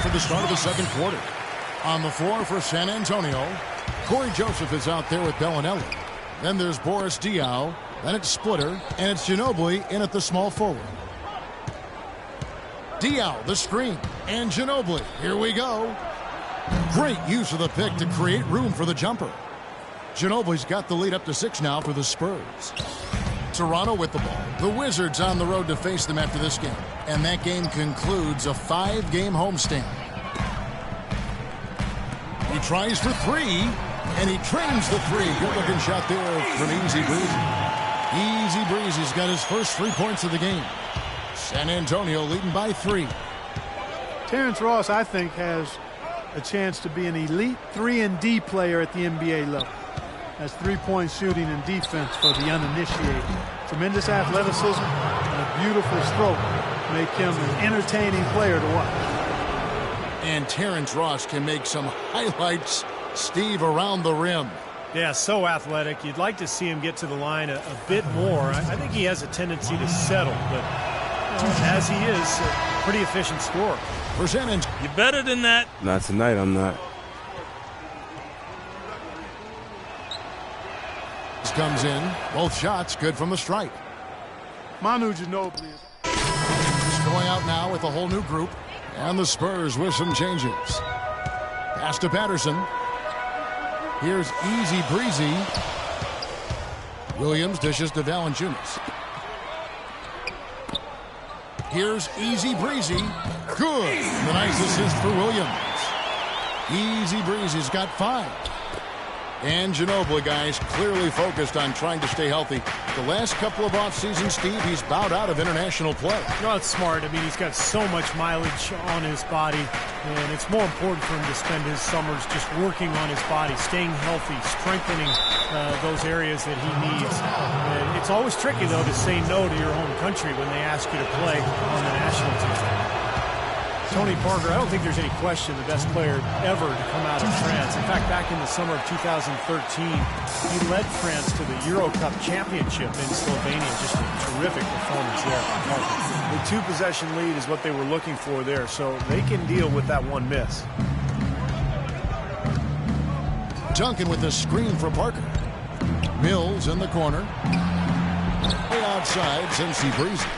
For the start of the second quarter. On the floor for San Antonio, Corey Joseph is out there with Bellinelli. Then there's Boris Diaw. Then it's Splitter. And it's Ginobili in at the small forward. Diaw, the screen. And Ginobili. Here we go. Great use of the pick to create room for the jumper. Ginobili's got the lead up to 6 now for the Spurs. Toronto with the ball. The Wizards on the road to face them after this game. And that game concludes a 5-game homestand. He tries for 3, and he trims the 3. Good-looking shot there from Easy Breezy. Easy Breezy's got his first 3 points of the game. San Antonio leading by 3. Terrence Ross, I think, has a chance to be an elite 3-and-D player at the NBA level. Has 3-point shooting and defense for the uninitiated. Tremendous athleticism and a beautiful stroke make him an entertaining player to watch. And Terrence Ross can make some highlights, Steve, around the rim. Yeah, so athletic. You'd like to see him get to the line a bit more. I think he has a tendency to settle, but as he is, a pretty efficient scorer. You're better than that. Not tonight, I'm not. Comes in. Both shots good from the stripe. Manu Ginobili is going out now with a whole new group. And the Spurs with some changes. Pass to Patterson. Here's Easy Breezy. Williams dishes to Valanciunas. Here's Easy Breezy. Good. The nice assist for Williams. Easy Breezy's got 5. And Ginobili, guys, clearly focused on trying to stay healthy. The last couple of off-seasons, Steve, he's bowed out of international play. No, it's smart. I mean, he's got so much mileage on his body, and it's more important for him to spend his summers just working on his body, staying healthy, strengthening those areas that he needs. And it's always tricky, though, to say no to your home country when they ask you to play on the national team. Tony Parker, I don't think there's any question the best player ever to come out of France. In fact, back in the summer of 2013, he led France to the Euro Cup championship in Slovenia. Just a terrific performance there. The 2-possession lead is what they were looking for there, so they can deal with that one miss. Duncan with the screen for Parker. Mills in the corner. Way outside, Cincy Breezy.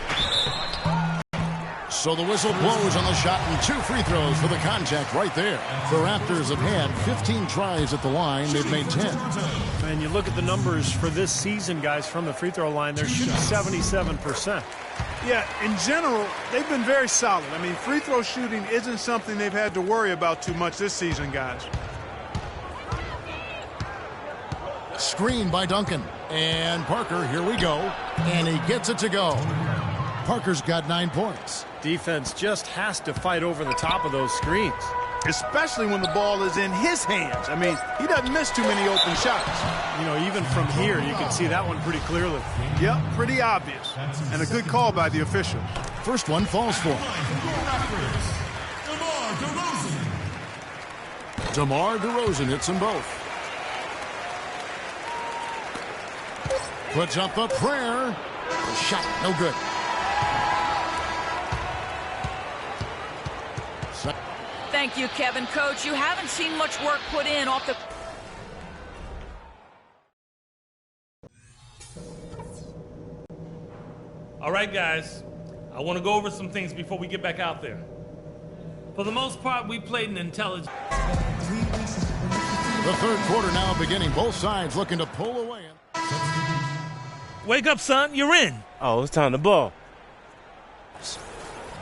So the whistle blows on the shot and 2 free throws for the contact right there. The Raptors have had 15 tries at the line. They've made 10. And you look at the numbers for this season, guys, from the free throw line, they're shooting 77%. Yeah, in general, they've been very solid. I mean, free throw shooting isn't something they've had to worry about too much this season, guys. Screen by Duncan. And Parker, here we go. And he gets it to go. Parker's got 9 points. Defense just has to fight over the top of those screens. Especially when the ball is in his hands. I mean, he doesn't miss too many open shots. You know, even from here, you can see that one pretty clearly. Yep, pretty obvious. And a good call by the official. First one falls for him. DeMar DeRozan hits them both. Puts up a prayer. The shot, no good. Thank you, Kevin. Coach, you haven't seen much work put in off the... All right, guys. I want to go over some things before we get back out there. For the most part, we played an intelligent... The third quarter now beginning. Both sides looking to pull away. Wake up, son. You're in. Oh, it's time to ball.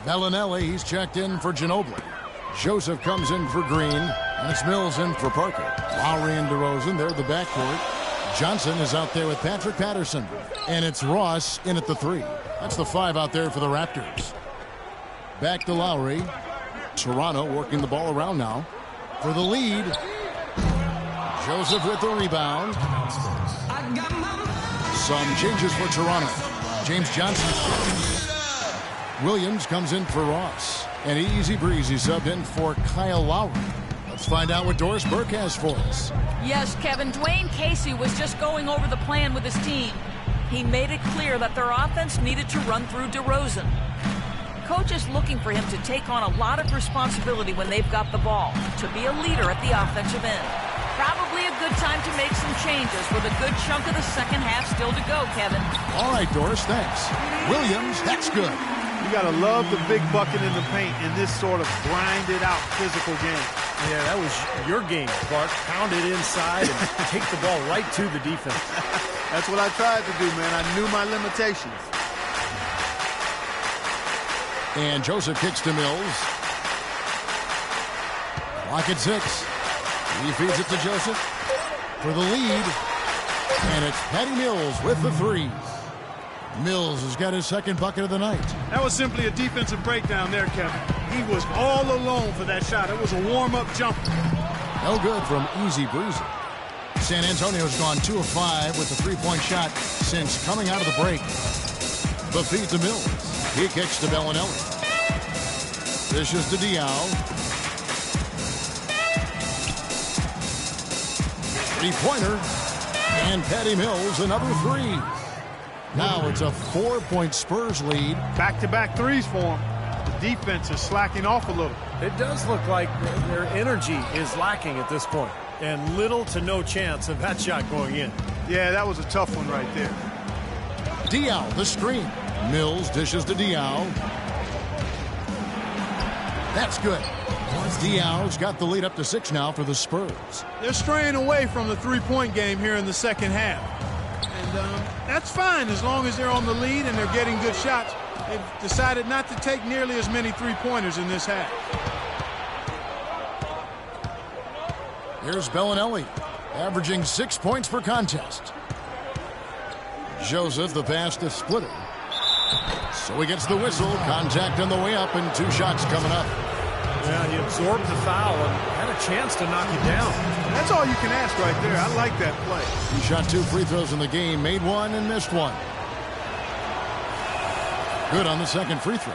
Bellinelli, he's checked in for Ginobili. Joseph comes in for Green, and it's Mills in for Parker. Lowry and DeRozan, they're the backcourt. Johnson is out there with Patrick Patterson, and it's Ross in at the 3. That's the 5 out there for the Raptors. Back to Lowry. Toronto working the ball around now for the lead. Joseph with the rebound. Some changes for Toronto. James Johnson. Williams comes in for Ross. And easy breezy subbed in for Kyle Lowry. Let's find out what Doris Burke has for us. Yes, Kevin, Dwayne Casey was just going over the plan with his team. He made it clear that their offense needed to run through DeRozan. Coach is looking for him to take on a lot of responsibility when they've got the ball, to be a leader at the offensive end. Probably a good time to make some changes with a good chunk of the second half still to go, Kevin. All right, Doris, thanks. Williams, that's good. You got to love the big bucket in the paint in this sort of grinded-out physical game. Yeah, that was your game, Clark. Pound it inside and take the ball right to the defense. That's what I tried to do, man. I knew my limitations. And Joseph kicks to Mills. Clock at 6. He feeds it to Joseph for the lead. And it's Patty Mills with the 3. Mills has got his second bucket of the night. That was simply a defensive breakdown there, Kevin. He was all alone for that shot. It was a warm-up jumper. No good from Easy Breezy. San Antonio's gone 2 of 5 with a 3-point shot since coming out of the break. The feed to Mills. He kicks to Bellinelli. This is to Diaw. 3-pointer. And Patty Mills another 3. Now it's a 4-point Spurs lead. Back-to-back threes for him. The defense is slacking off a little. It does look like their energy is lacking at this point, and little to no chance of that shot going in. Yeah, that was a tough one right there. Diaw, the screen. Mills dishes to Diaw. That's good. Diaw's got the lead up to 6 now for the Spurs. They're straying away from the three-point game here in the second half. And that's fine as long as they're on the lead and they're getting good shots. They've decided not to take nearly as many three-pointers in this half. Here's Bellinelli, averaging 6 points per contest. Joseph, the pass to Splitter. So he gets the whistle. Contact on the way up and 2 shots coming up. Yeah, he absorbed the foul and had a chance to knock it down. That's all you can ask right there. I like that play. He shot 2 free throws in the game, made 1 and missed 1. Good on the second free throw.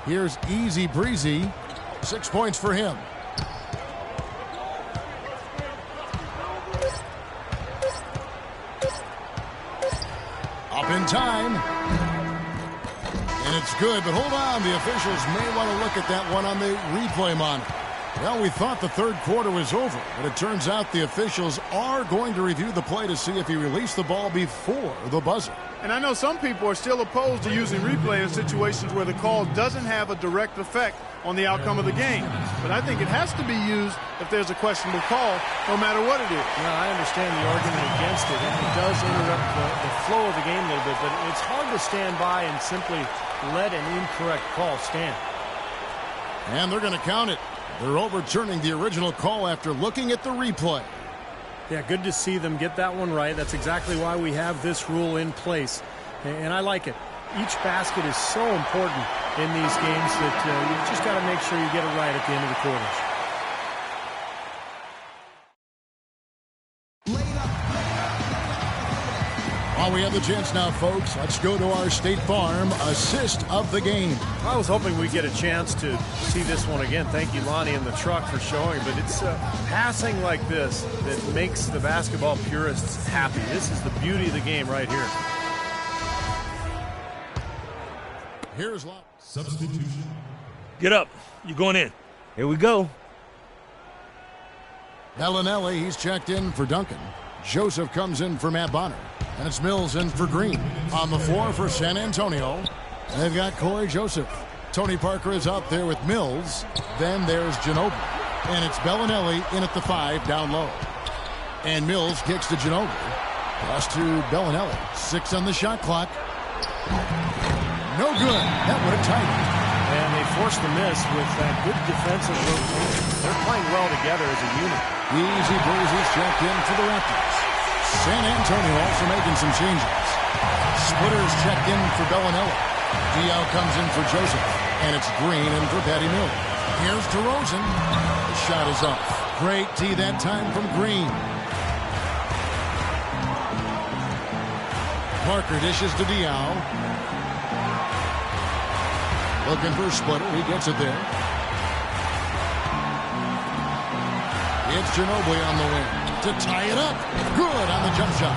Here's Easy Breezy. 6 points for him. Up in time. And it's good, but hold on. The officials may want to look at that one on the replay monitor. Well, we thought the third quarter was over, but it turns out the officials are going to review the play to see if he released the ball before the buzzer. And I know some people are still opposed to using replay in situations where the call doesn't have a direct effect on the outcome of the game. But I think it has to be used if there's a questionable call, no matter what it is. Yeah, I understand the argument against it, and it does interrupt the flow of the game a little bit, but it's hard to stand by and simply let an incorrect call stand. And they're going to count it. They're overturning the original call after looking at the replay. Yeah, good to see them get that one right. That's exactly why we have this rule in place, and I like it. Each basket is so important in these games that you just got to make sure you get it right at the end of the quarters. While we have the chance now, folks, let's go to our State Farm assist of the game. I was hoping we'd get a chance to see this one again. Thank you, Lonnie, and the truck for showing. But it's passing like this that makes the basketball purists happy. This is the beauty of the game right here. Here's Love. Substitution. Get up. You're going in. Here we go. Bellinelli, he's checked in for Duncan. Joseph comes in for Matt Bonner. And it's Mills in for Green. On the floor for San Antonio, they've got Corey Joseph. Tony Parker is out there with Mills. Then there's Ginobili. And it's Bellinelli in at the 5 down low. And Mills kicks to Ginobili. Pass to Bellinelli. 6 on the shot clock. No good. That would have tied it. And they forced the miss with that good defensive rotation. They're playing well together as a unit. Easy breezes checked in for the Raptors. San Antonio also making some changes. Splitters checked in for Bellinelli. Diaw comes in for Joseph. And it's Green in for Patty Mills. Here's DeRozan. The shot is off. Great D that time from Green. Parker dishes to Diaw. Looking for a splitter. He gets it there. It's Ginobili on the wing to tie it up. Good on the jump shot.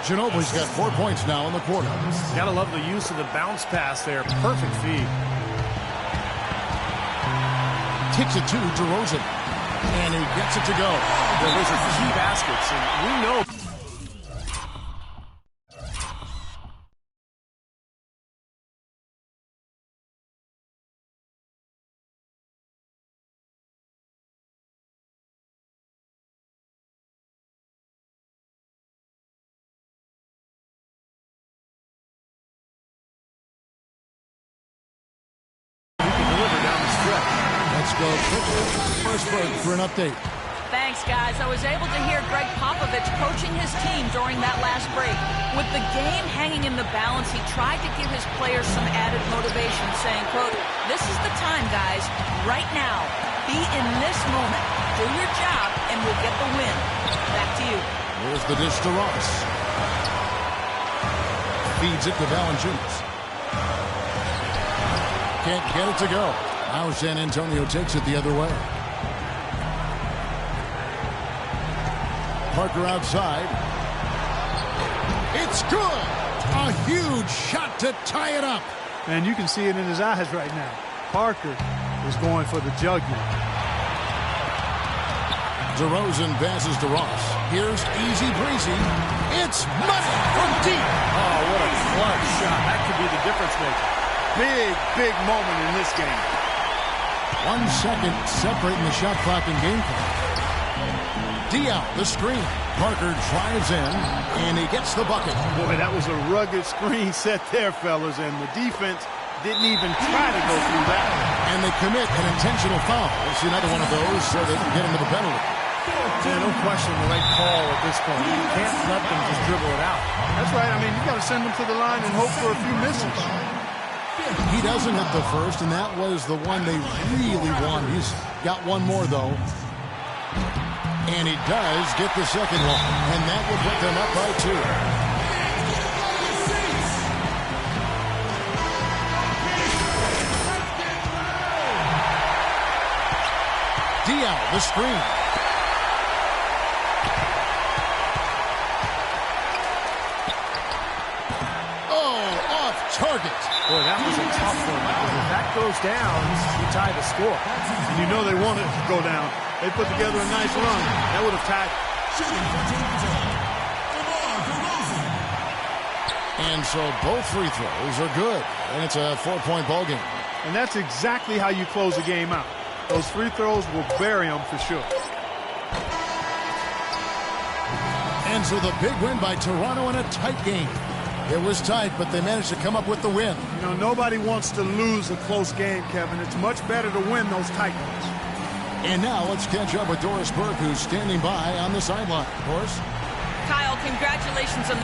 Ginobili's got 4 points now in the quarter. Gotta love the use of the bounce pass there. Perfect feed. Kicks it to DeRozan. And he gets it to go. Well, those are key baskets, and we know. Let's go quickly. First for an update. Thanks, guys. I was able to hear Greg Popovich coaching his team during that last break. With the game hanging in the balance, he tried to give his players some added motivation, saying, quote, "This is the time, guys. Right now. Be in this moment. Do your job, and we'll get the win." Back to you. Here's the dish to Ross. Feeds it to Valanciunas. Can't get it to go. Now San Antonio takes it the other way. Parker outside. It's good. A huge shot to tie it up. And you can see it in his eyes right now. Parker is going for the jugular. DeRozan passes to Ross. Here's easy breezy. It's money from deep. Oh, what a clutch shot. That could be the difference maker. Big moment in this game. 1 second separating the shot clock and game clock. Diaw, the screen. Parker drives in, and he gets the bucket. Boy, that was a rugged screen set there, fellas, and the defense didn't even try to go through that. And they commit an intentional foul. It's another one of those so they can get into the penalty. Yeah, no question the right call at this point. You can't let them just dribble it out. That's right. I mean, you got to send them to the line and hope for a few misses. He doesn't hit the first, and that was the one they really wanted. He's got one more, though. And he does get the second one, and that will put them up by 2. Diaw, the screen. Target. Boy, that was a tough one because if that goes down, you tie the score. And you know they wanted it to go down. They put together a nice run. That would have tied. And so both free throws are good. And it's a 4-point ball game. And that's exactly how you close a game out. Those free throws will bury them for sure. And so the big win by Toronto in a tight game. It was tight, but they managed to come up with the win. You know, nobody wants to lose a close game, Kevin. It's much better to win those tight ones. And now let's catch up with Doris Burke, who's standing by on the sideline. Doris? Kyle, congratulations on...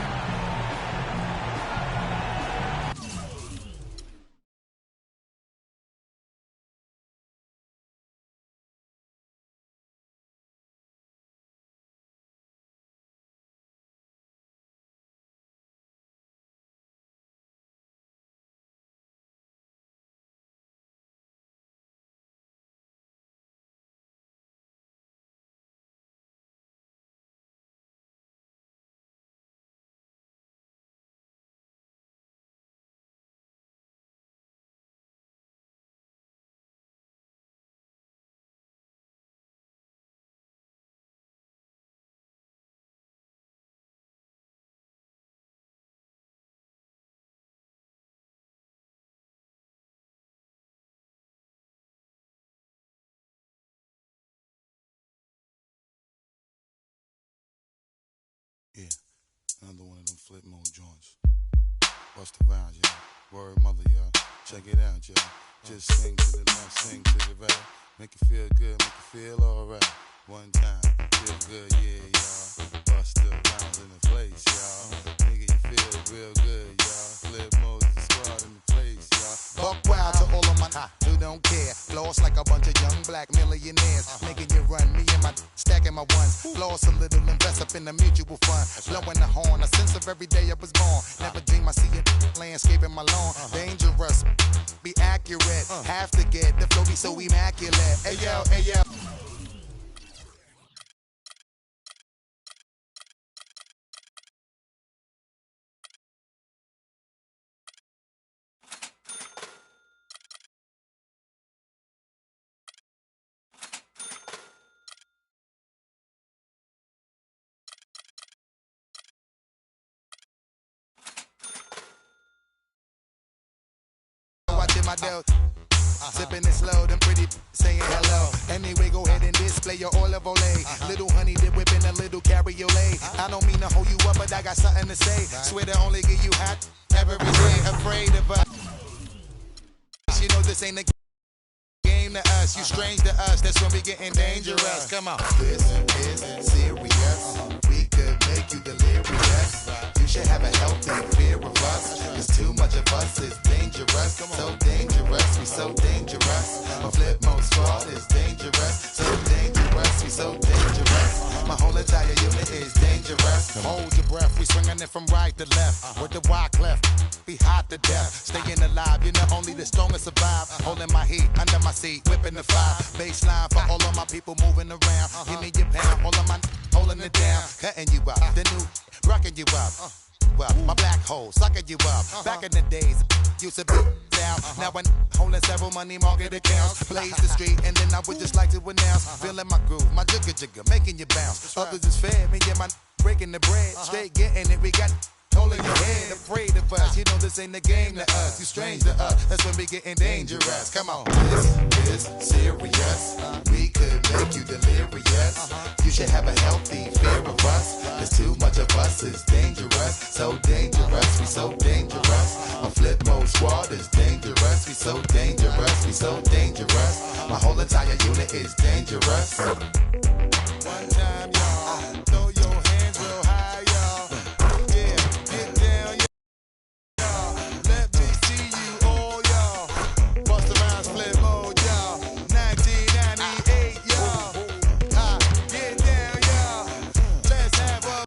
Yeah, another one of them flip mode joints. Bust the vibes, yeah. Word mother, y'all. Check it out, y'all. Just swing to the left, swing to the right. Make it feel good, make it feel alright. One time, feel good, yeah, y'all. Bust the lines in the place, y'all. Nigga, you feel real good, y'all. Flip Moses squad in the place, y'all. Buck wild to all of my who don't care. Floss like a bunch of young black millionaires. Making you run, me and my stacking my ones. Floss a little, invest up in the mutual fund. Blowing the horn, a sense of every day I was born. Never dream I see it landscaping my lawn. Dangerous, be accurate. Have to get the flow be so immaculate. Hey yo, hey yo. I did my deal. Sipping it slow, them pretty saying hello. Anyway, go ahead and display your olive olay. Little honey dip whipping a little cabriolet. I don't mean to hold you up, but I got something to say. Swear to only give you hot every day. Afraid of us. You know this ain't a game to us. You strange to us. That's when we getting dangerous. Come on. This is serious. We could make you delirious. You should have a healthy fear of us. Cause too much of us is dangerous. So dangerous, we so dangerous. My flip mode squad is dangerous. So dangerous, we so dangerous. My whole entire unit is dangerous. Hold your breath, we swinging it from right to left. With the wide cleft, be hot to death. Staying alive, you know only the strongest survive. Holding my heat under my seat, whipping the fire. Baseline for all of my people moving around. Give me your pound, all of my holding it down. Cutting you up, the new rocking you up. My black hole, sucking you up. Back in the days, used to be down. Now I'm holding several money market accounts. Blaze the street, and then I would just like to announce. Feeling my groove, my jigger jigger, making you bounce. Others is fed, me and my breaking the bread. Straight getting it, we got holding your head. Afraid of us, you know this ain't a game to us. You strange to us, that's when we getting dangerous. Come on. This is serious. We could make you delirious. You should have a healthy fear of us. Cause too much of us is dangerous. So dangerous, we so dangerous. My flip mode squad is dangerous. We so dangerous, we so dangerous. My whole entire unit is dangerous. One time, y'all, throw your hands real high, y'all. Yeah, get down, y'all. Let me see you all, y'all. Bust around flip mode, y'all. 1998, y'all. Get down, y'all. Let's have a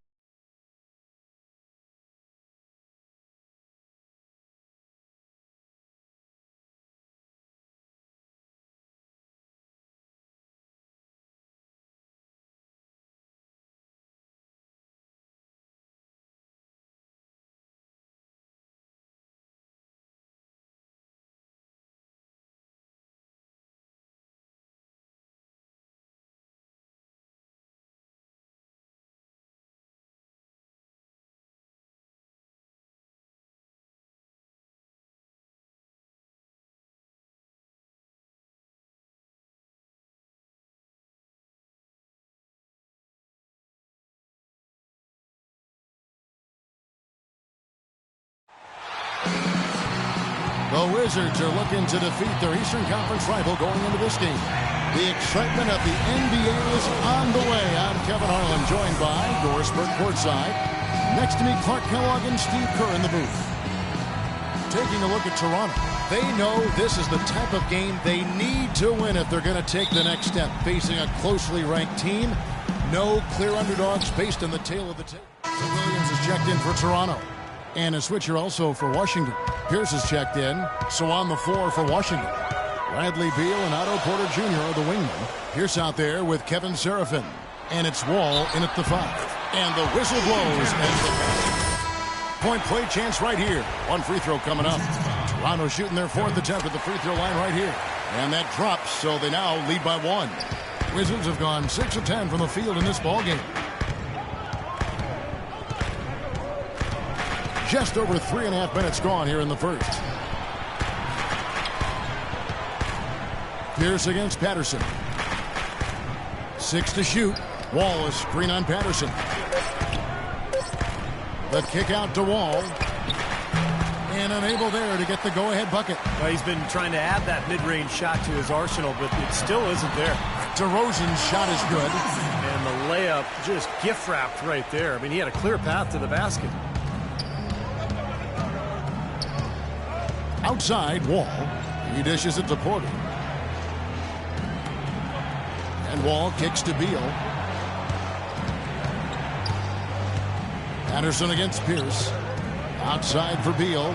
The Wizards are looking to defeat their Eastern Conference rival going into this game. The excitement of the NBA is on the way. I'm Kevin Harlan, joined by Doris Burke courtside. Next to me, Clark Kellogg and Steve Kerr in the booth. Taking a look at Toronto. They know this is the type of game they need to win if they're going to take the next step. Facing a closely ranked team. No clear underdogs based on the tail of the tape. So Williams is checked in for Toronto. And a switcher also for Washington. Pierce is checked in. So on the floor for Washington. Bradley Beal and Otto Porter Jr. are the wingmen. Pierce out there with Kevin Seraphin. And it's Wall in at the 5. And the whistle blows. And the point play chance right here. One free throw coming up. Toronto shooting their 4th attempt at the free throw line right here. And that drops, so they now lead by 1. Wizards have gone 6 of 10 from the field in this ballgame. Just over 3.5 minutes gone here in the first. Pierce against Patterson. 6 to shoot. Wall is screen on Patterson. The kick out to Wall. And unable there to get the go-ahead bucket. Well, he's been trying to add that mid-range shot to his arsenal, but it still isn't there. DeRozan's shot is good. And the layup just gift-wrapped right there. I mean, he had a clear path to the basket. Outside, Wall. He dishes it to Porter. And Wall kicks to Beal. Anderson against Pierce. Outside for Beal.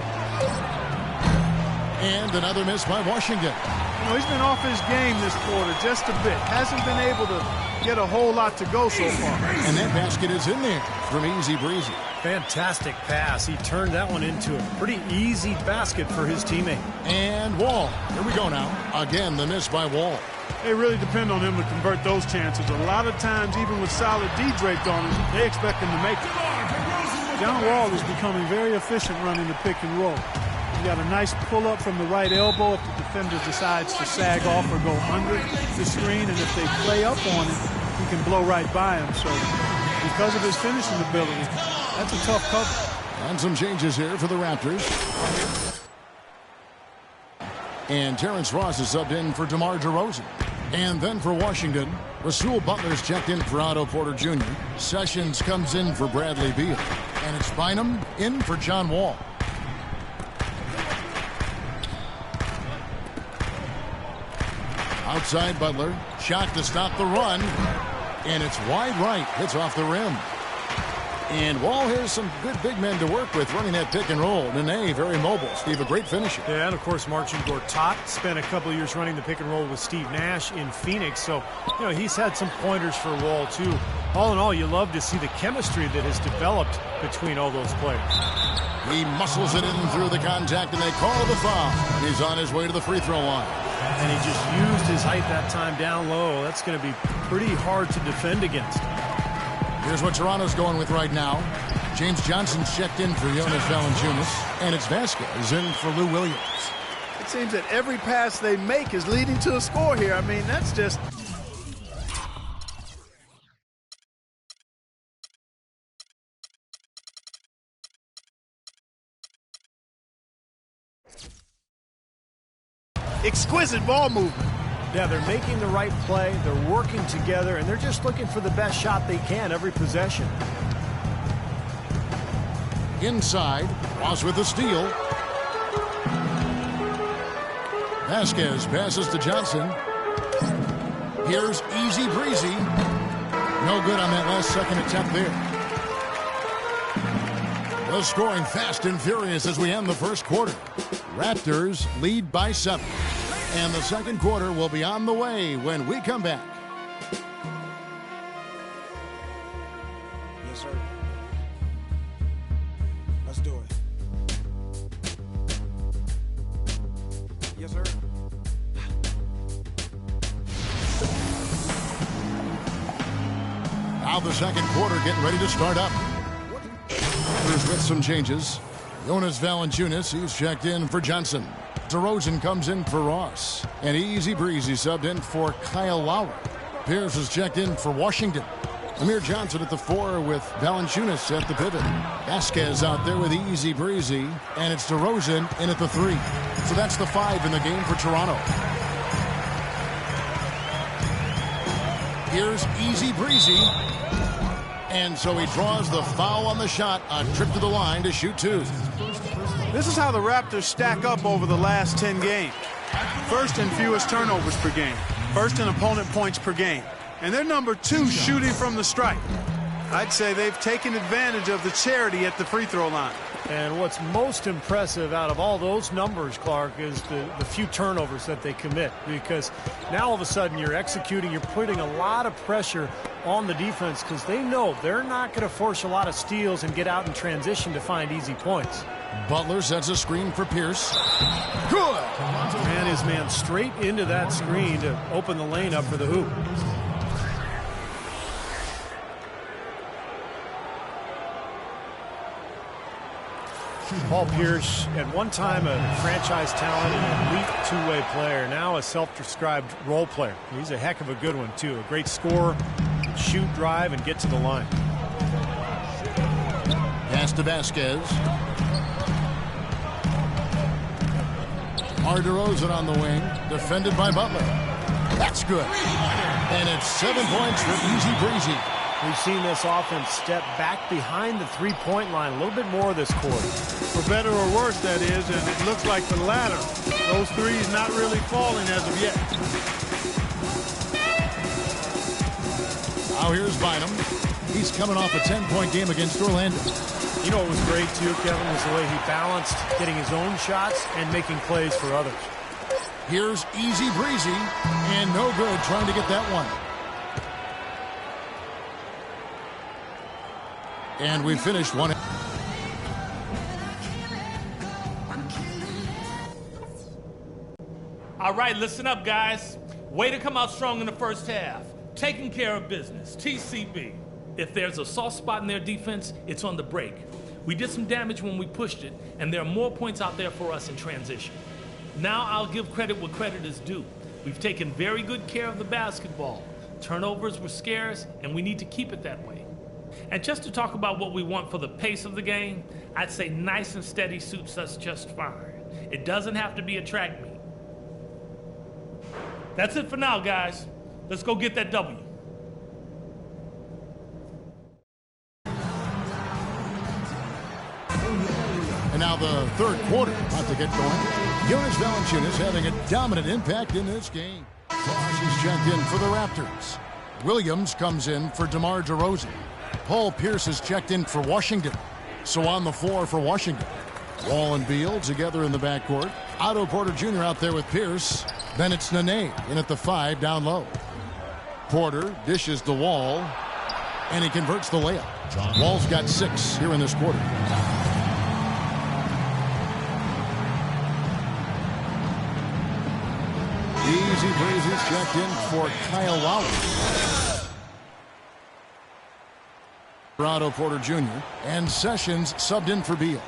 And another miss by Washington. You know, he's been off his game this quarter just a bit. Hasn't been able to get a whole lot to go so far. And that basket is in there from Easy Breezy. Fantastic pass. He turned that one into a pretty easy basket for his teammate. And Wall. Here we go now. Again, the miss by Wall. They really depend on him to convert those chances. A lot of times, even with solid D draped on him, they expect him to make it. John Wall is becoming very efficient running the pick and roll. He got a nice pull-up from the right elbow if the defender decides to sag off or go under the screen. And if they play up on it, he can blow right by him. So because of his finishing ability, that's a tough cover. And some changes here for the Raptors. And Terrence Ross is subbed in for DeMar DeRozan. And then for Washington, Rasul Butler's checked in for Otto Porter Jr. Sessions comes in for Bradley Beal. And it's Bynum in for John Wall. Outside Butler. Shot to stop the run. And it's wide right. Hits off the rim. And Wall has some good big men to work with running that pick and roll. Nene, very mobile. Steve, a great finisher. Yeah, and of course, Marcin Gortat spent a couple of years running the pick and roll with Steve Nash in Phoenix. So, you know, he's had some pointers for Wall, too. All in all, you love to see the chemistry that has developed between all those players. He muscles it in through the contact, and they call the foul. He's on his way to the free throw line. And he just used his height that time down low. That's going to be pretty hard to defend against. Here's what Toronto's going with right now. James Johnson's checked in for Jonas Valanciunas, and it's Vasquez in for Lou Williams. It seems that every pass they make is leading to a score here. I mean, that's just... exquisite ball movement. Yeah, they're making the right play, they're working together, and they're just looking for the best shot they can every possession. Inside, Ross with the steal. Vasquez passes to Johnson. Here's Easy Breezy. No good on that last second attempt there. The scoring fast and furious as we end the first quarter. Raptors lead by 7. And the second quarter will be on the way when we come back. Yes, sir. Let's do it. Yes, sir. Now the second quarter getting ready to start up. Raptors with some changes. Jonas Valanciunas, he's checked in for Johnson. DeRozan comes in for Ross. And Easy Breezy subbed in for Kyle Lowry. Pierce is checked in for Washington. Amir Johnson at the 4 with Valanciunas at the pivot. Vasquez out there with Easy Breezy. And it's DeRozan in at the 3. So that's the 5 in the game for Toronto. Here's Easy Breezy. And so he draws the foul on the shot. A trip to the line to shoot 2. This is how the Raptors stack up over the last 10 games. First in fewest turnovers per game. First in opponent points per game. And they're number 2 shooting from the stripe. I'd say they've taken advantage of the charity at the free throw line. And what's most impressive out of all those numbers, Clark, is the few turnovers that they commit. Because now all of a sudden you're executing, you're putting a lot of pressure on the defense because they know they're not going to force a lot of steals and get out in transition to find easy points. Butler sets a screen for Pierce. Good! Ran his man straight into that screen to open the lane up for the hoop. Paul Pierce, at one time a franchise talent and elite two-way player, now a self-described role player. He's a heck of a good one, too. A great scorer, shoot, drive, and get to the line. Pass to Vasquez. DeRozan on the wing, defended by Butler. That's good. And it's 7 points for Easy Breezy. We've seen this offense step back behind the three-point line a little bit more this quarter. For better or worse, that is, and it looks like the latter. Those threes not really falling as of yet. Now here's Bynum. He's coming off a 10-point game against Orlando. You know what was great, too, Kevin, was the way he balanced getting his own shots and making plays for others. Here's Easy Breezy, and no good trying to get that one. And we finished one. All right, listen up, guys. Way to come out strong in the first half. Taking care of business. TCB. If there's a soft spot in their defense, it's on the break. We did some damage when we pushed it, and there are more points out there for us in transition. Now I'll give credit where credit is due. We've taken very good care of the basketball. Turnovers were scarce, and we need to keep it that way. And just to talk about what we want for the pace of the game, I'd say nice and steady suits us just fine. It doesn't have to be a track meet. That's it for now, guys. Let's go get that W. And now the third quarter about to get going. Jonas Valanciunas having a dominant impact in this game. Frost is checked in for the Raptors. Williams comes in for DeMar DeRozan. Paul Pierce is checked in for Washington. So on the floor for Washington, Wall and Beal together in the backcourt. Otto Porter Jr. out there with Pierce. Bennett's Nene in at the 5 down low. Porter dishes the Wall, and he converts the layup. Wall's got 6 here in this quarter. Easy Breezy's checked in for Kyle Lowry. Otto Porter Jr. and Sessions subbed in for Beal.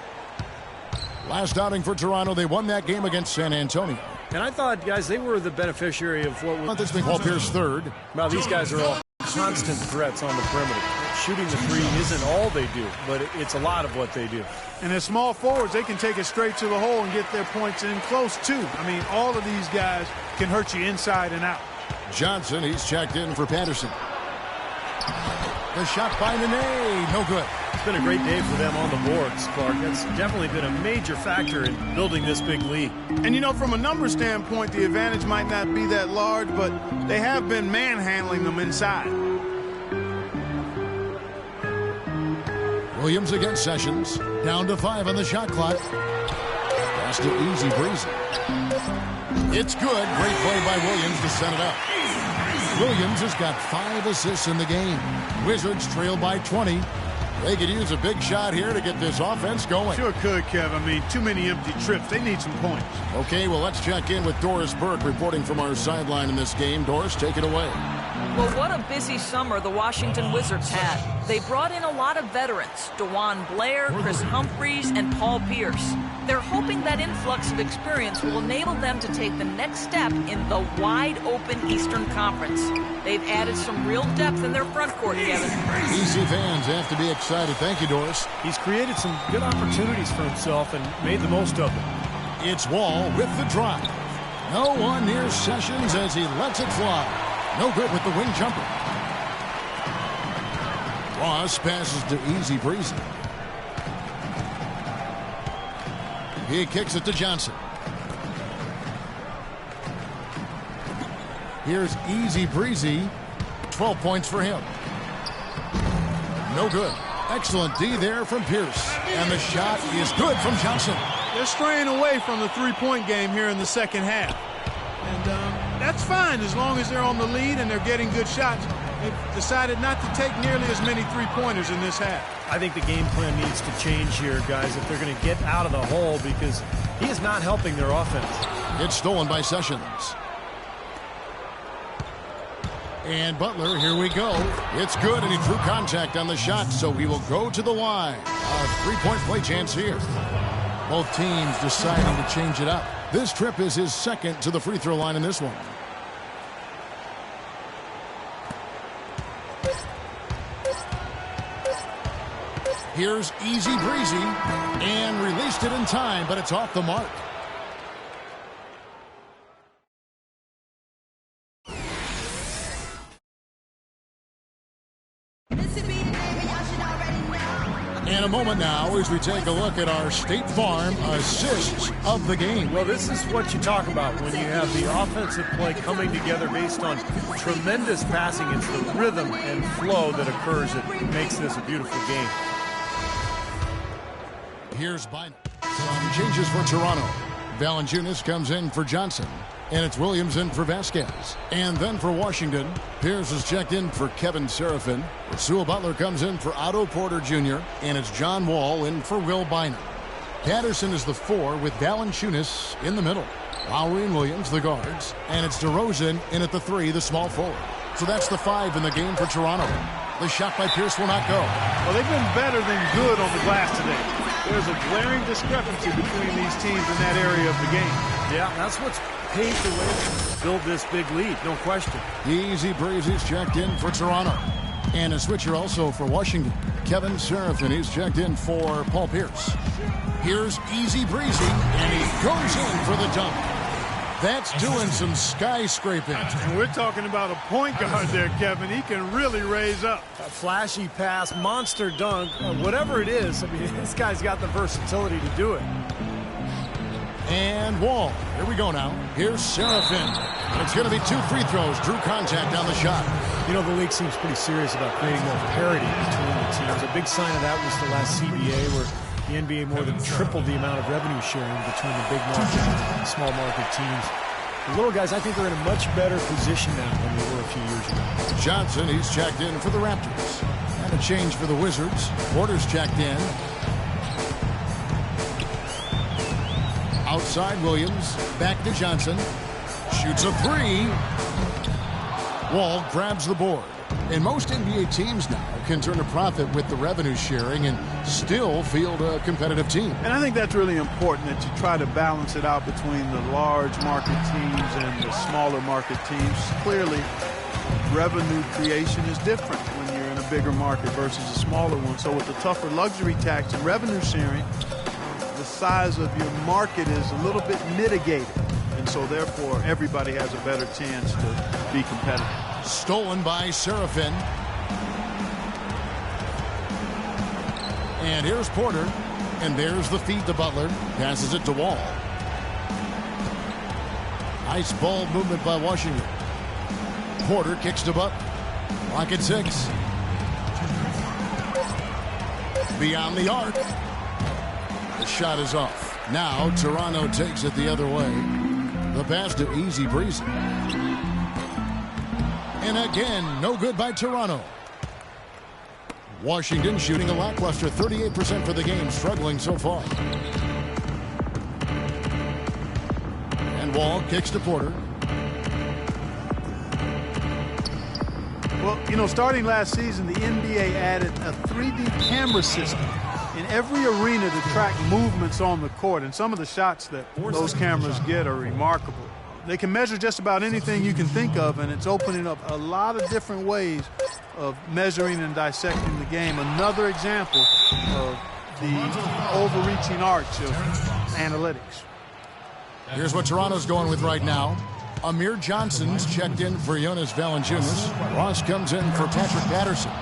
Last outing for Toronto, they won that game against San Antonio. And I thought, guys, they were the beneficiary of what was... This being Paul Pierce third. Well, these guys are all constant threats on the perimeter. Shooting the three isn't all they do, but it's a lot of what they do. And as small forwards, they can take it straight to the hole and get their points in close, too. I mean, all of these guys can hurt you inside and out. Johnson, he's checked in for Patterson. The shot by Nene, no good. It's been a great day for them on the boards, Clark. That's definitely been a major factor in building this big lead. And, you know, from a number standpoint, the advantage might not be that large, but they have been manhandling them inside. Williams against Sessions. Down to 5 on the shot clock. Pass to Easy Breezy. It's good. Great play by Williams to set it up. Williams has got 5 assists in the game. Wizards trail by 20. They could use a big shot here to get this offense going. Sure could, Kev. I mean, too many empty trips. They need some points. Okay, well, let's check in with Doris Burke reporting from our sideline in this game. Doris, take it away. Well, what a busy summer the Washington Wizards had. They brought in a lot of veterans, DeJuan Blair, Chris Humphries, and Paul Pierce. They're hoping that influx of experience will enable them to take the next step in the wide-open Eastern Conference. They've added some real depth in their front court, Kevin. Easy fans have to be excited. Thank you, Doris. He's created some good opportunities for himself and made the most of them. It's Wall with the drive. No one near Sessions as he lets it fly. No good with the wing jumper. Ross passes to Easy Breezy. He kicks it to Johnson. Here's Easy Breezy. 12 points for him. No good. Excellent D there from Pierce. And the shot is good from Johnson. They're straying away from the three-point game here in the second half. And that's fine as long as they're on the lead and they're getting good shots. They've decided not to take nearly as many three-pointers in this half. I think the game plan needs to change here, guys, if they're going to get out of the hole, because he is not helping their offense. It's stolen by Sessions. And Butler, here we go. It's good, and he drew contact on the shot, so he will go to the line. A three-point play chance here. Both teams deciding to change it up. This trip is his second to the free throw line in this one. Here's Easy Breezy, and released it in time, but it's off the mark. And a moment now as we take a look at our State Farm assists of the game. Well, this is what you talk about when you have the offensive play coming together based on tremendous passing. It's the rhythm and flow that occurs that makes this a beautiful game. Here's Bynum. Some changes for Toronto. Valanciunas comes in for Johnson. And it's Williams in for Vasquez. And then for Washington, Pierce is checked in for Kevin Serafin. Rasul Butler comes in for Otto Porter Jr. And it's John Wall in for Will Bynum. Patterson is the 4 with Valanciunas in the middle. Lowry and Williams, the guards. And it's DeRozan in at the 3, the small forward. So that's the 5 in the game for Toronto. The shot by Pierce will not go. Well, they've been better than good on the glass today. There's a glaring discrepancy between these teams in that area of the game. Yeah, that's what's paved the way to build this big lead, no question. Easy Breezy's checked in for Toronto. And a switcher also for Washington. Kevin Serafin, he's checked in for Paul Pierce. Here's Easy Breezy, and he goes in for the dunk. That's doing some skyscraping. And we're talking about a point guard there, Kevin. He can really raise up. A flashy pass, monster dunk, whatever it is. I mean, this guy's got the versatility to do it. And Wall. Here we go now. Here's Serafin. It's going to be 2 free throws. Drew contact on the shot. You know, the league seems pretty serious about creating more parity between the teams. A big sign of that was the last CBA, where the NBA more than tripled the amount of revenue sharing between the big market and small market teams. The little guys, I think, are in a much better position now than they were a few years ago. Johnson, he's checked in for the Raptors. And a change for the Wizards. Porter's checked in. Outside Williams, back to Johnson. Shoots a 3. Wall grabs the board. And most NBA teams now can turn a profit with the revenue sharing and still field a competitive team. And I think that's really important, that you try to balance it out between the large market teams and the smaller market teams. Clearly, revenue creation is different when you're in a bigger market versus a smaller one. So with the tougher luxury tax and revenue sharing, the size of your market is a little bit mitigated. And so therefore, everybody has a better chance to be competitive. Stolen by Serafin. And here's Porter. And there's the feed to Butler. Passes it to Wall. Nice ball movement by Washington. Porter kicks to Butler. Clock at 6. Beyond the arc. The shot is off. Now Toronto takes it the other way. The pass to Easy Breezy. And again, no good by Toronto. Washington shooting a lackluster 38% for the game, struggling so far. And Wall kicks to Porter. Well, you know, starting last season, the NBA added a 3D camera system in every arena to track movements on the court. And some of the shots that those cameras get are remarkable. They can measure just about anything you can think of, and it's opening up a lot of different ways of measuring and dissecting the game. Another example of the overreaching arch of analytics. Here's what Toronto's going with right now. Amir Johnson's checked in for Jonas Valanciunas. Ross comes in for Patrick Patterson.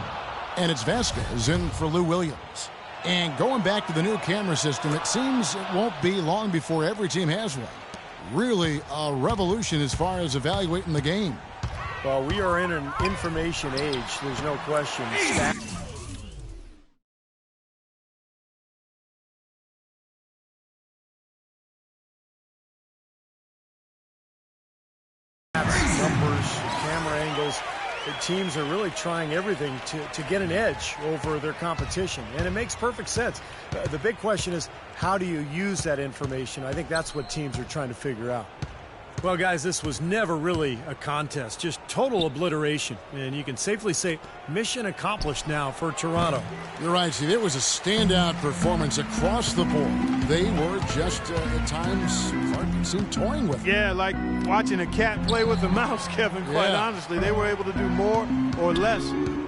And it's Vasquez in for Lou Williams. And going back to the new camera system, it seems it won't be long before every team has one. Really a revolution as far as evaluating the game. Well, we are in an information age, there's no question. Numbers, camera angles. The teams are really trying everything to get an edge over their competition, and it makes perfect sense. The big question is, how do you use that information? I think that's what teams are trying to figure out. Well, guys, this was never really a contest, just total obliteration. And you can safely say mission accomplished now for Toronto. You're right, Steve. It was a standout performance across the board. They were just, at times, it seemed toying with it. Yeah, like watching a cat play with a mouse, Kevin, quite honestly. They were able to do more or less,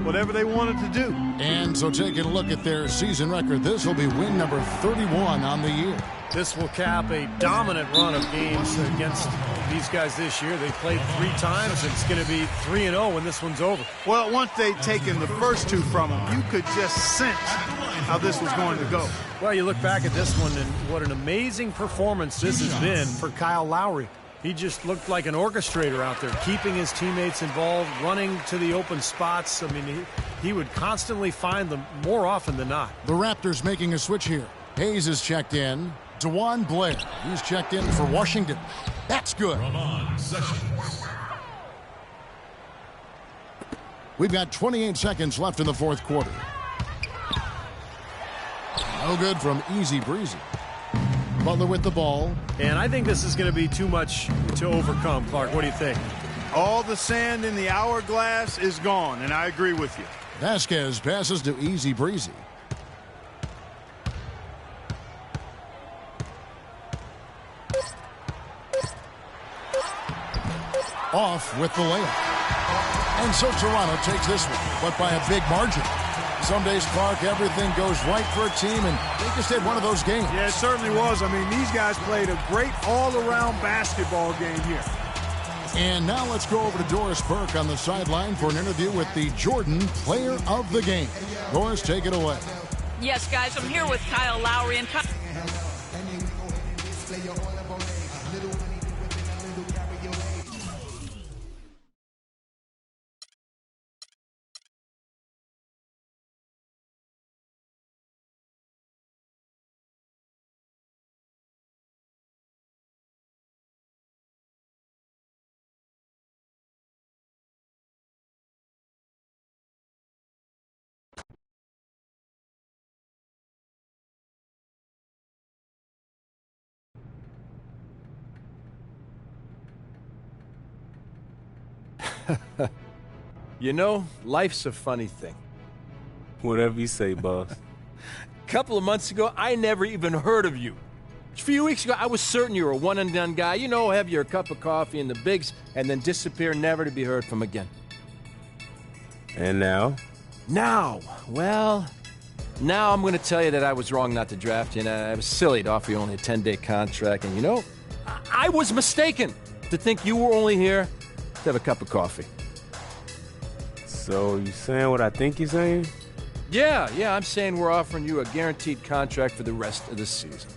whatever they wanted to do. And so taking a look at their season record, this will be win number 31 on the year. This will cap a dominant run of games against these guys this year. They played 3 times. It's going to be 3-0 when this one's over. Well, once they'd taken the first 2 from them, you could just sense how this was going to go. Well, you look back at this one, and what an amazing performance this has been for Kyle Lowry. He just looked like an orchestrator out there, keeping his teammates involved, running to the open spots. I mean, he would constantly find them more often than not. The Raptors making a switch here. Hayes is checked in. DeJuan Blair, he's checked in for Washington. That's good. We've got 28 seconds left in the fourth quarter. No good from Easy Breezy. Butler with the ball. And I think this is going to be too much to overcome, Clark. What do you think? All the sand in the hourglass is gone, and I agree with you. Vasquez passes to Easy Breezy. Off with the layup. And so Toronto takes this one, but by a big margin. Some days, Clark, everything goes right for a team, and they just had one of those games. Yeah, it certainly was. I mean, these guys played a great all-around basketball game here. And now let's go over to Doris Burke on the sideline for an interview with the Jordan Player of the Game. Doris, take it away. Yes, guys, I'm here with Kyle Lowry. And You know, life's a funny thing. Whatever you say, boss. A couple of months ago, I never even heard of you. A few weeks ago, I was certain you were a one-and-done guy. You know, have your cup of coffee in the bigs and then disappear, never to be heard from again. And now? Now I'm going to tell you that I was wrong not to draft you, and I was silly to offer you only a 10-day contract. And you know, I was mistaken to think you were only here to have a cup of coffee. So you saying what I think you're saying? Yeah, I'm saying we're offering you a guaranteed contract for the rest of the season.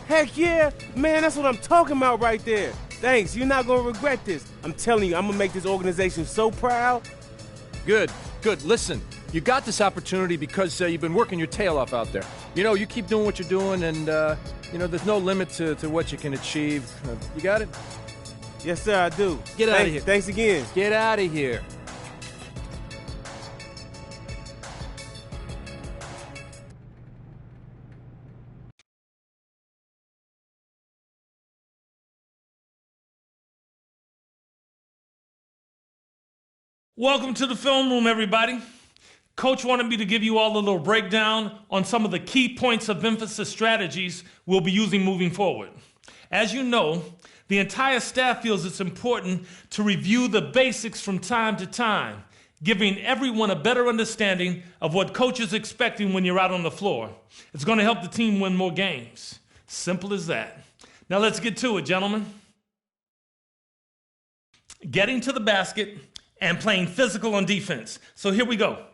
Heck yeah! Man, that's what I'm talking about right there. Thanks, you're not gonna regret this. I'm telling you, I'm gonna make this organization so proud. Good. Listen, you got this opportunity because you've been working your tail off out there. You know, you keep doing what you're doing, and, you know, there's no limit to what you can achieve. You got it? Yes, sir, I do. Get out of here. Thanks again. Get out of here. Welcome to the film room, everybody. Coach wanted me to give you all a little breakdown on some of the key points of emphasis strategies we'll be using moving forward. As you know, the entire staff feels it's important to review the basics from time to time, giving everyone a better understanding of what coach is expecting when you're out on the floor. It's going to help the team win more games. Simple as that. Now let's get to it, gentlemen. Getting to the basket and playing physical on defense. So here we go.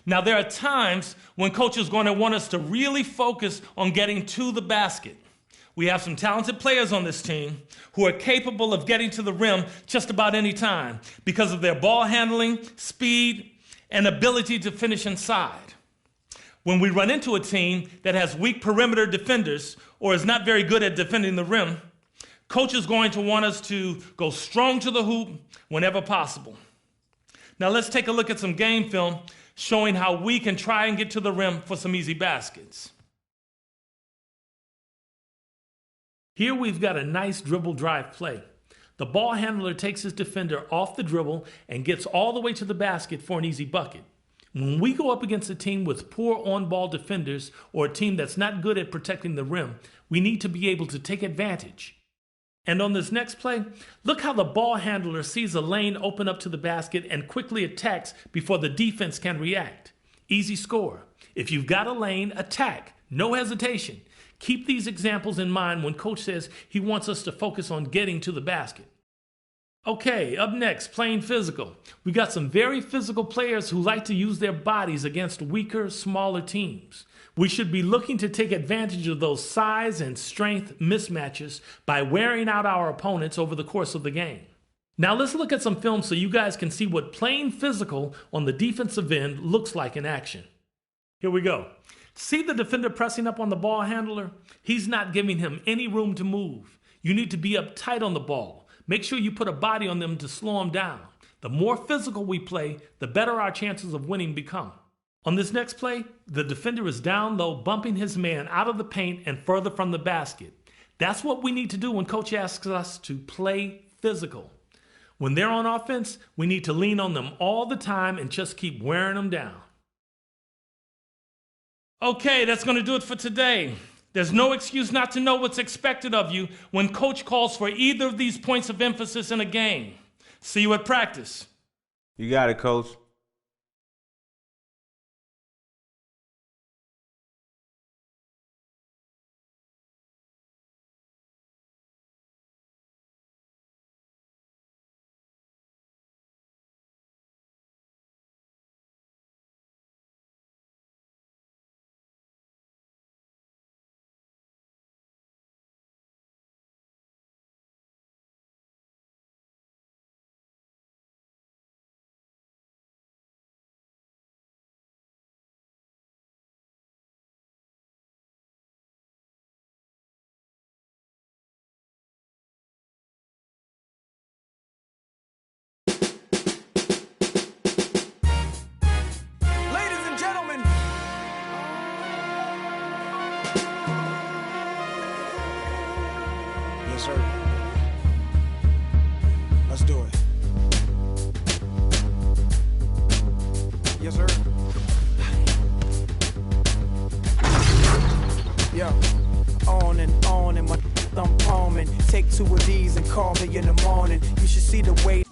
Now there are times when coach is going to want us to really focus on getting to the basket. We have some talented players on this team who are capable of getting to the rim just about any time because of their ball handling, speed, and ability to finish inside. When we run into a team that has weak perimeter defenders or is not very good at defending the rim, coach is going to want us to go strong to the hoop whenever possible. Now let's take a look at some game film showing how we can try and get to the rim for some easy baskets. Here we've got a nice dribble drive play. The ball handler takes his defender off the dribble and gets all the way to the basket for an easy bucket. When we go up against a team with poor on-ball defenders or a team that's not good at protecting the rim, we need to be able to take advantage. And on this next play, look how the ball handler sees a lane open up to the basket and quickly attacks before the defense can react. Easy score. If you've got a lane, attack. No hesitation. Keep these examples in mind when coach says he wants us to focus on getting to the basket. Okay, up next, playing physical. We got some very physical players who like to use their bodies against weaker, smaller teams. We should be looking to take advantage of those size and strength mismatches by wearing out our opponents over the course of the game. Now let's look at some film so you guys can see what playing physical on the defensive end looks like in action. Here we go. See the defender pressing up on the ball handler? He's not giving him any room to move. You need to be up tight on the ball. Make sure you put a body on them to slow them down. The more physical we play, the better our chances of winning become. On this next play, the defender is down low, bumping his man out of the paint and further from the basket. That's what we need to do when coach asks us to play physical. When they're on offense, we need to lean on them all the time and just keep wearing them down. Okay, that's going to do it for today. There's no excuse not to know what's expected of you when coach calls for either of these points of emphasis in a game. See you at practice. You got it, coach. Yes, sir. Let's do it. Yes, sir. Yo, on and my thumb palming. Take two of these and call me in the morning. You should see the way